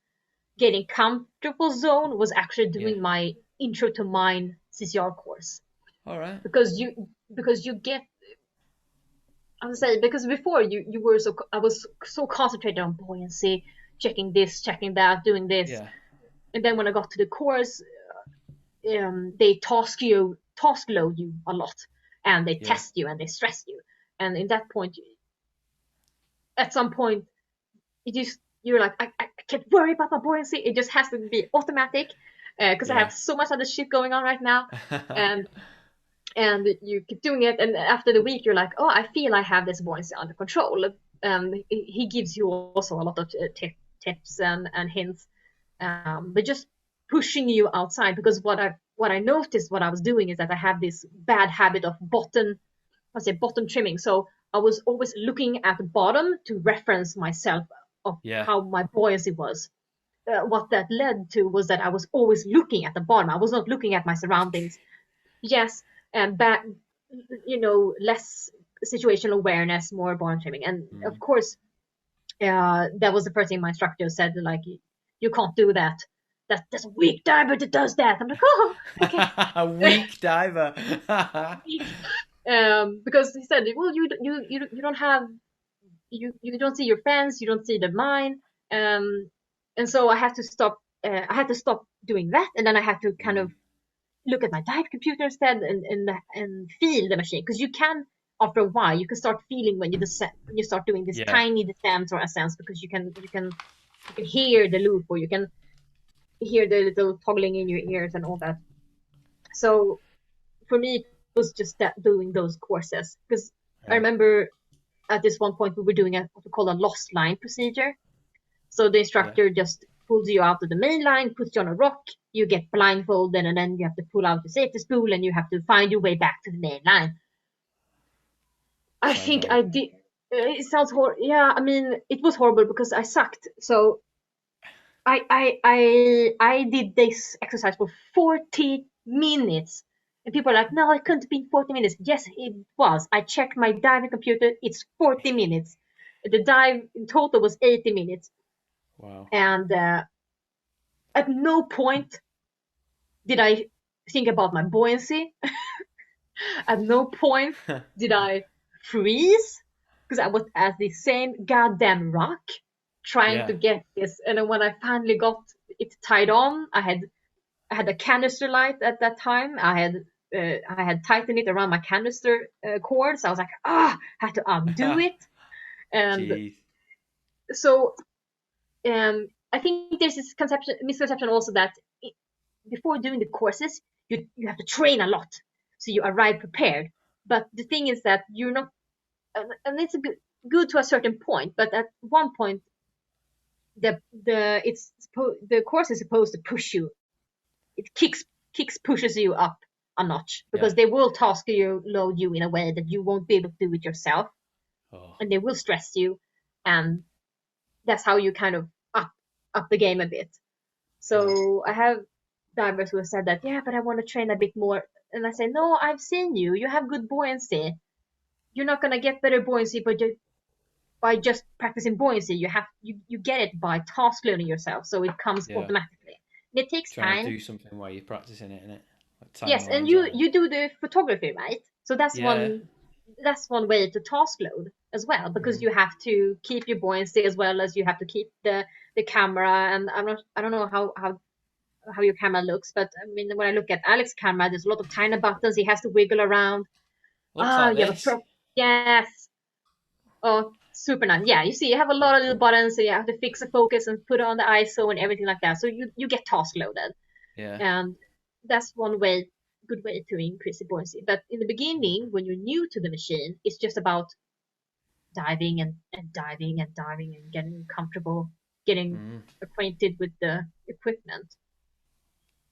getting comfortable zone was actually Yeah. doing my intro to mine CCR course. All right. Because you get, I would say, because before you were so, I was so concentrated on buoyancy, checking this, checking that, doing this. Yeah. And then when I got to the course, they task load you a lot, and they Yeah. test you and they stress you. And in that point, at some point, you're like, I can't worry about my buoyancy. It just has to be automatic, because I Yeah. have so much other shit going on right now. and and you keep doing it, and after the week you're like, oh, I feel I have this buoyancy under control. He gives you also a lot of tips and hints, but just pushing you outside. Because what I noticed, what I was doing, is that I have this bad habit of bottom trimming. So I was always looking at the bottom to reference myself of Yeah. how my buoyancy was. What that led to was that I was always looking at the bottom. I was not looking at my surroundings. Yes, and back, less situational awareness, more bottom trimming. And of Mm. course, that was the first thing my instructor said, like, you can't do that. That's a weak diver that does that. I'm like, oh, okay. A weak diver. Because he said, well, you don't have, you don't see your fence, you don't see the mine, and so I had to stop. I had to stop doing that, and then I had to kind Mm. of look at my dive computer instead, and feel the machine. Because you can, after a while, you can start feeling when you start doing this Yeah. tiny descents or ascents, because you can hear the loop, or you can hear the little toggling in your ears and all that. So for me, it was just that, doing those courses. Because I Right. remember at this one point we were doing what we call a lost line procedure. So the Yeah. instructor just pulls you out of the main line, puts you on a rock, you get blindfolded, and then you have to pull out the safety spool and you have to find your way back to the main line. I Sounds think horrible. I did. It sounds horrible. Yeah, I mean, it was horrible because I sucked. So I did this exercise for 40 minutes. And people are like, no, it couldn't be 40 minutes. Yes, it was. I checked my diving computer. It's 40 minutes. The dive in total was 80 minutes. Wow. And at no point Did I think about my buoyancy? At no point did I freeze, because I was at the same goddamn rock trying to Yeah. get this. And then when I finally got it tied on, I had a canister light at that time. I had tightened it around my canister cord, so I was like, I had to undo it. And Jeez. so I think there's this misconception also that before doing the courses, you have to train a lot, so you arrive prepared. But the thing is that you're not, and it's good to a certain point. But at one point, the course is supposed to push you. It pushes you up a notch, Yeah. because they will task you, load you in a way that you won't be able to do it yourself, Oh. and they will stress you, and that's how you kind of up the game a bit. Yeah. So I have divers who have said that, yeah, but I want to train a bit more. And I say, no, I've seen you. You have good buoyancy. You're not gonna get better buoyancy by just practicing buoyancy. You get it by task learning yourself, so it comes Yeah. automatically. And it takes Trying to time. do something while you're practicing it, innit? Like tying Yes, the and lines you on. you do the photography, right? So Yeah. that's one way to task load as well, because Mm. you have to keep your buoyancy as well as you have to keep the camera. And I don't know how your camera looks, but I mean, when I look at Alex's camera, there's a lot of tiny buttons he has to wiggle around. Looks like You have a this. yes. Oh, super nice. Yeah, you see, you have a lot of little buttons, so you have to fix the focus and put it on the ISO and everything like that. So you get task loaded, Yeah. and that's one good way to increase the buoyancy. But in the beginning, when you're new to the machine, it's just about diving and diving and diving and getting comfortable, getting Mm. acquainted with the equipment.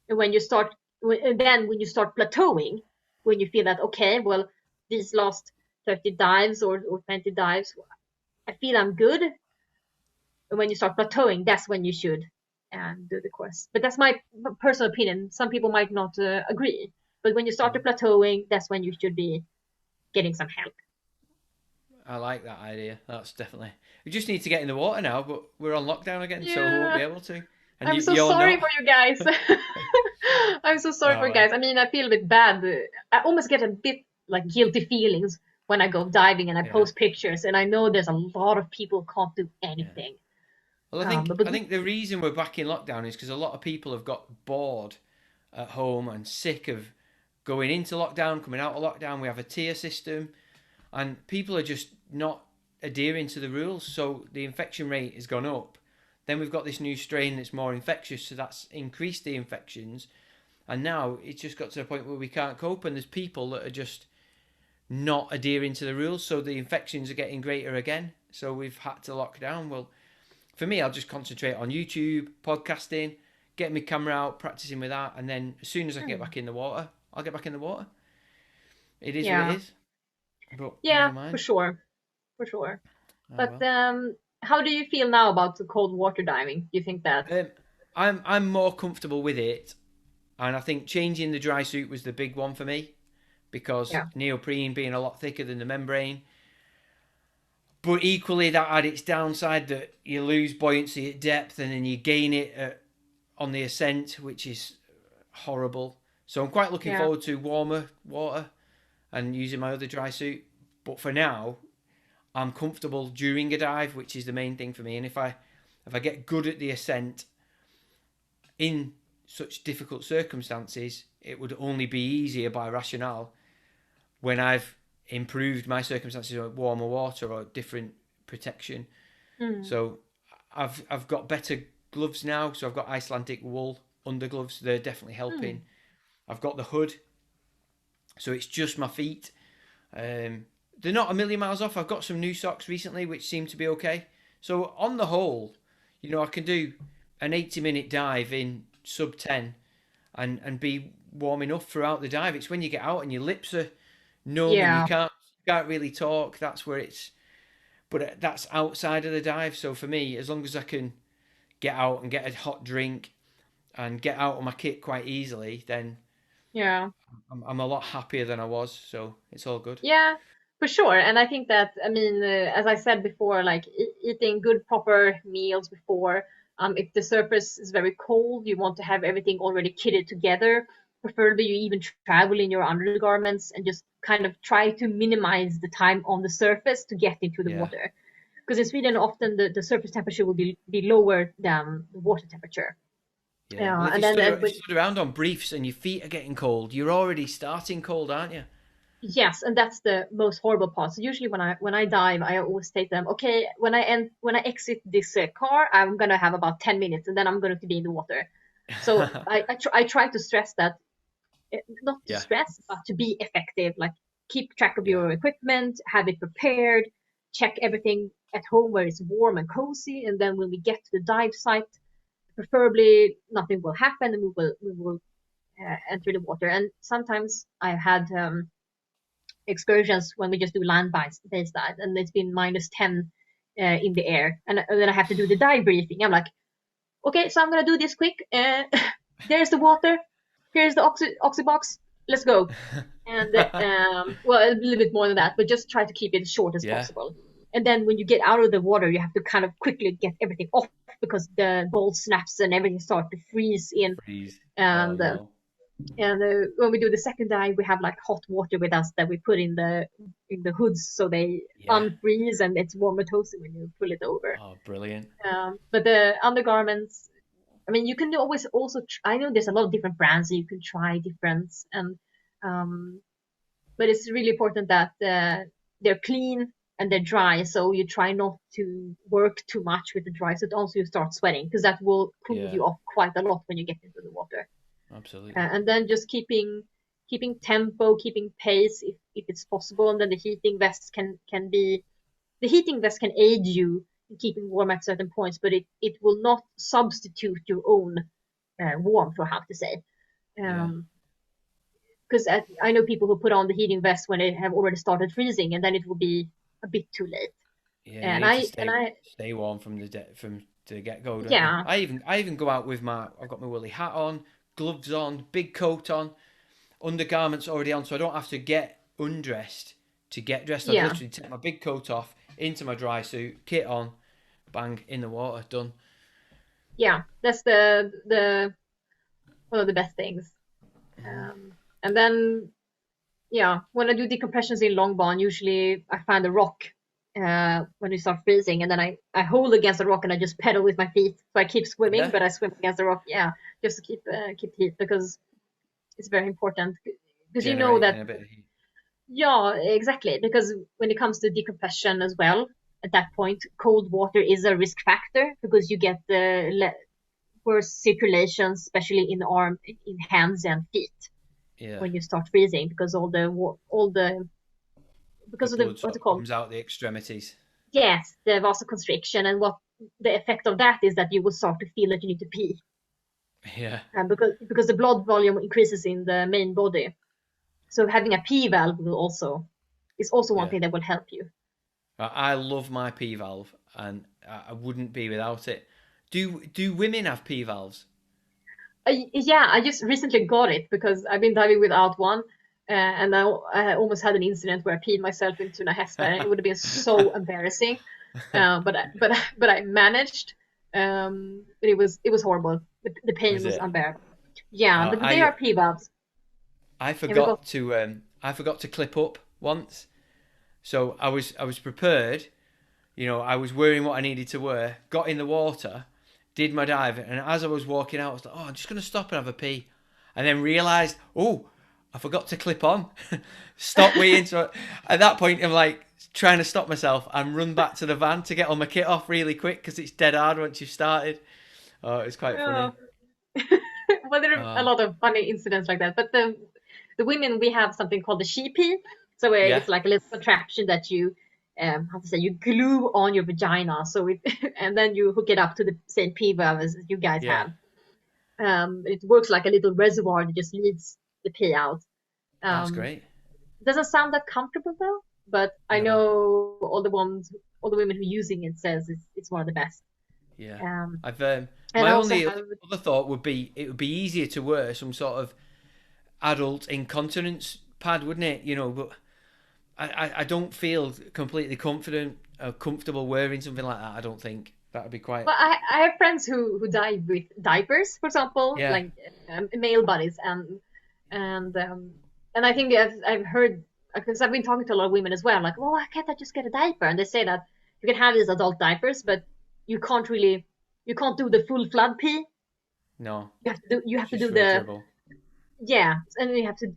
And when you start plateauing, when you feel that, okay, well, these last 30 dives or 20 dives, I feel I'm good. And when you start plateauing, that's when you should do the course. But that's my personal opinion. Some people might not agree. But when you start the Mm. plateauing, that's when you should be getting some help. I like that idea. That's definitely. We just need to get in the water now, but we're on lockdown again, so we won't be Yeah, able to. And I'm so you're sorry not. for you guys. I'm so sorry Oh for you well. guys. I mean, I feel a bit bad. I almost get a bit like guilty feelings when I go diving and I Yeah. post pictures, and I know there's a lot of people can't do Yeah. anything. Well, But I think the reason we're back in lockdown is because a lot of people have got bored at home and sick of going into lockdown, coming out of lockdown. We have a tier system, and people are just not adhering to the rules. So the infection rate has gone up. Then we've got this new strain that's more infectious, so that's increased the infections. And now it's just got to the point where we can't cope, and there's people that are just not adhering to the rules, so the infections are getting greater again. So we've had to lock down. Well, for me, I'll just concentrate on YouTube, podcasting, get my camera out, practicing with that, and then as soon as I can get back in the water, I'll get back in the water. It is what it yeah, is. But yeah, never for mind. sure, for sure. Oh But well. how do you feel now about the cold water diving? Do you think that? Um, I'm more comfortable with it, and I think changing the dry suit was the big one for me because Yeah, neoprene being a lot thicker than the membrane. But equally, that had its downside that you lose buoyancy at depth and then you gain it on the ascent, which is horrible. So I'm quite looking yeah, forward to warmer water and using my other dry suit. But for now, I'm comfortable during a dive, which is the main thing for me. And if I get good at the ascent in such difficult circumstances, it would only be easier by rationale when I've improved my circumstances with warmer water or different protection. mm, So I've got better gloves now. So I've got Icelandic wool undergloves. They're definitely mm. helping. I've got the hood, so it's just my feet. Um, they're not a million miles off. I've got some new socks recently, which seem to be okay. So on the whole, I can do an 80-minute dive in sub 10 and be warm enough throughout the dive. It's when you get out and your lips are numb and you Yeah, can't really talk. That's where it's. But that's outside of the dive. So for me, as long as I can get out and get a hot drink and get out of my kit quite easily, then yeah. I'm a lot happier than I was. So it's all good. Yeah, for sure. And I think that, I mean, as I said before, like eating good, proper meals before, If the surface is very cold, you want to have everything already kitted together. Preferably, you even travel in your undergarments and just kind of try to minimize the time on the surface to get into the Yeah. water. Because in Sweden, often the surface temperature will be lower than the water temperature. Yeah. Well, if And you then, stood around on briefs and your feet are getting cold, you're already starting cold, aren't you? yes, and that's the most horrible part. So usually when I dive, I always say to them, okay, when I exit this car, I'm gonna have about 10 minutes, and then I'm going to be in the water. So I try to stress that, not to Yeah. stress, but to be effective. Like keep track of Yeah. your equipment, have it prepared, check everything at home where it's warm and cozy, and then when we get to the dive site, preferably nothing will happen, and we will enter the water. And sometimes I've had excursions when we just do land-based dive, and it's been -10 in the air, and then I have to do the dive briefing. I'm like, okay, so I'm gonna do this quick. There's the water. Here's the oxy box. Let's go. And well, a little bit more than that, but just try to keep it as short as Yeah. possible. And then when you get out of the water, you have to kind of quickly get everything off because the bolt snaps and everything starts to freeze in. Freeze. Oh And no. when we do the second dive, we have like hot water with us that we put in the hoods so they Yeah. unfreeze and it's warm and toasty when you pull it over. Oh, brilliant. But the undergarments, I mean, you can always also. I know there's a lot of different brands, so you can try different, and um, but it's really important that they're clean and they're dry. So you try not to work too much with the dry, so also you start sweating because that will cool Yeah. you off quite a lot when you get into the water. Absolutely. And then just keeping tempo, keeping pace if it's possible, and then the heating vest can aid you in keeping warm at certain points, but it will not substitute your own warmth, I have to say. Yeah. Because I know people who put on the heating vest when they have already started freezing, and then it will be a bit too late. Yeah. You And need to I stay warm from the get go, don't you? yeah, I even go out with I've got my woolly hat on, gloves on, big coat on, undergarments already on, so I don't have to get undressed to get dressed. I yeah, literally take my big coat off into my dry suit, kit on, bang in the water, done. yeah. That's the one of the best things. And then yeah, when I do decompressions in Longbourn, usually I find a rock when we start freezing, and then I hold against the rock and I just pedal with my feet. So I keep swimming, Yeah. but I swim against the rock, yeah, just to keep heat because it's very important. Because you know Generating that, a bit of heat. yeah, exactly. Because when it comes to decompression as well, at that point, cold water is a risk factor because you get the worse circulation, especially in hands and feet Yeah. when you start freezing because The because of the blood what's sort it of called? comes out the extremities. Yes, the vasoconstriction, and what the effect of that is that you will start to feel that you need to pee, Yeah. because the blood volume increases in the main body. So having a pee valve is also one Yeah. thing that will help you. I love my P valve, and I wouldn't be without it. Do women have P valves? Yeah, I just recently got it because I've been diving without one, and I almost had an incident where I peed myself into a hespert, and it would have been so embarrassing. But I managed. But it was horrible. The pain Was was it? unbearable. Yeah, Uh, but they I are pee valves. I And we got forgot to clip up once, so I was prepared. I was wearing what I needed to wear. Got in the water, did my dive, and as I was walking out, I was like, "Oh, I'm just gonna stop and have a pee," and then realised, "Oh, I forgot to clip on." Stop waiting. So at that point, I'm like trying to stop myself and run back to the van to get all my kit off really quick because it's dead hard once you've started. Oh, it's quite yeah. funny. Well, there are a Oh, lot of funny incidents like that. But the women, we have something called the sheepy. So yeah, it's like a little contraption that you how to say, you glue on your vagina. So it and then you hook it up to the same pee valve as you guys yeah. have. It works like a little reservoir that just leads the pee out. Oh, that's Um, great. doesn't sound that comfortable though, but I No, know all the women who are using it says it's one of the best. yeah. Um, I've and my I also only have other thought would be it would be easier to wear some sort of adult incontinence pad, wouldn't it? But I don't feel completely confident or comfortable wearing something like that. I don't think. That would be quite. Well, I have friends who dive with diapers, for example, Yeah. like male buddies, and I think I've heard, because I've been talking to a lot of women as well, like, well, why can't I just get a diaper? And they say that you can have these adult diapers, but you can't do the full flood pee. No. You have to Just do for a the, dribble. yeah, and you have to,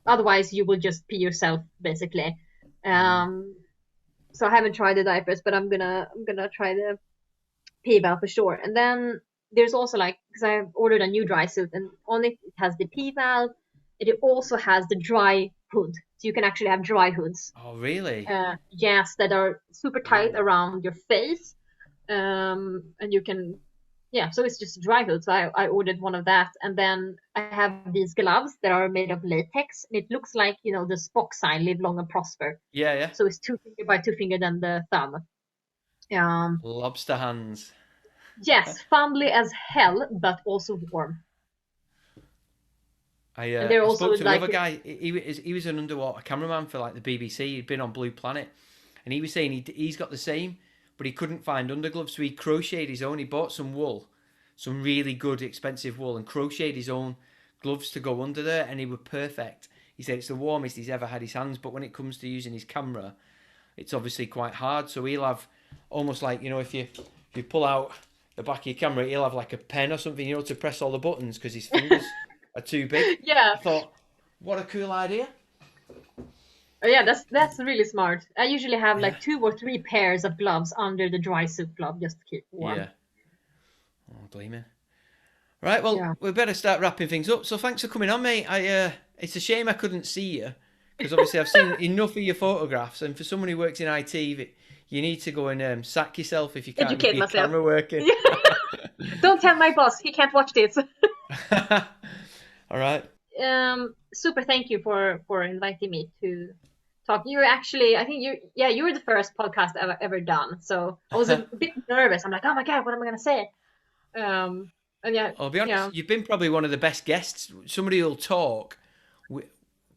otherwise you will just pee yourself basically. So I haven't tried the diapers, but I'm gonna try the pee valve for sure. And then there's also, like, because I ordered a new dry suit, and on it has the pee valve. It also has the dry hood, so you can actually have dry hoods. Oh, really? Yes, that are super tight Ooh. around your face, and you can, yeah. So it's just a dry hood. So I ordered one of that, and then I have these gloves that are made of latex, and it looks like, you know, the Spock sign, "Live long and prosper." Yeah, yeah. So it's 2 finger by 2 finger, then the thumb. Lobster hands. Yes, fumbly as hell, but also warm. And they're I also spoke to like, another guy. He was an underwater cameraman for like the BBC. He'd been on Blue Planet, and he was saying he's got the same, but he couldn't find undergloves, so he crocheted his own. He bought some wool, some really good expensive wool, and crocheted his own gloves to go under there, and they were perfect. He said it's the warmest he's ever had his hands, but when it comes to using his camera, it's obviously quite hard. So he'll have almost like, you know, if you pull out the back of your camera, he'll have like a pen or something, you know, to press all the buttons because his fingers are too big. yeah, I thought, what a cool idea. yeah, that's really smart. I usually have Yeah. like 2 or 3 pairs of gloves under the dry suit glove just to keep warm. Yeah. Oh, gleaming. Right, well, Yeah. we better start wrapping things up. So thanks for coming on, mate. It's a shame I couldn't see you because obviously I've seen enough of your photographs, and for someone who works in IT, you need to go and sack yourself if you can't Educate get your myself. camera working. Don't tell my boss, he can't watch this. All right. Super, thank you for inviting me to talk. You were actually, I think you were the first podcast I've ever done. So I was a bit nervous. I'm like, oh my God, what am I gonna say? And yeah, I'll be honest, yeah. you've been probably one of the best guests. Somebody who'll talk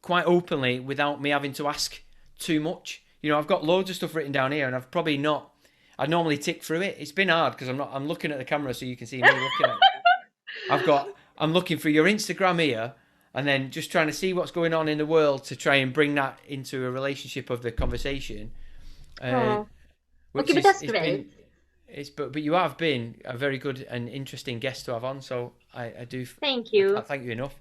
quite openly without me having to ask too much. You know, I've got loads of stuff written down here, and I've probably not. I normally tick through it. It's been hard because I'm looking at the camera so you can see me looking at it. I'm looking for your Instagram here, and then just trying to see what's going on in the world to try and bring that into a relationship of the conversation. Okay, but that's great. But you have been a very good and interesting guest to have on, so I do. Thank you. I can't thank you enough.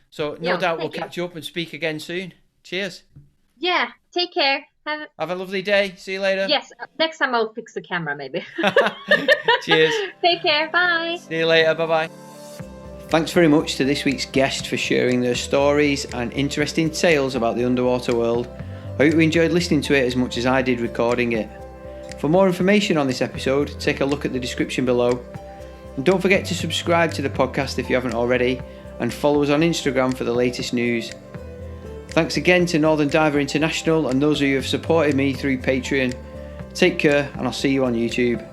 So no doubt we'll catch you up and speak again soon. Cheers. Yeah, take care. Have a lovely day. See you later. Yes, next time I'll fix the camera maybe. Cheers. Take care. Bye. See you later. Bye-bye. Thanks very much to this week's guest for sharing their stories and interesting tales about the underwater world. I hope you enjoyed listening to it as much as I did recording it. For more information on this episode, take a look at the description below. And don't forget to subscribe to the podcast if you haven't already, and follow us on Instagram for the latest news. Thanks again to Northern Diver International and those of you who have supported me through Patreon. Take care, and I'll see you on YouTube.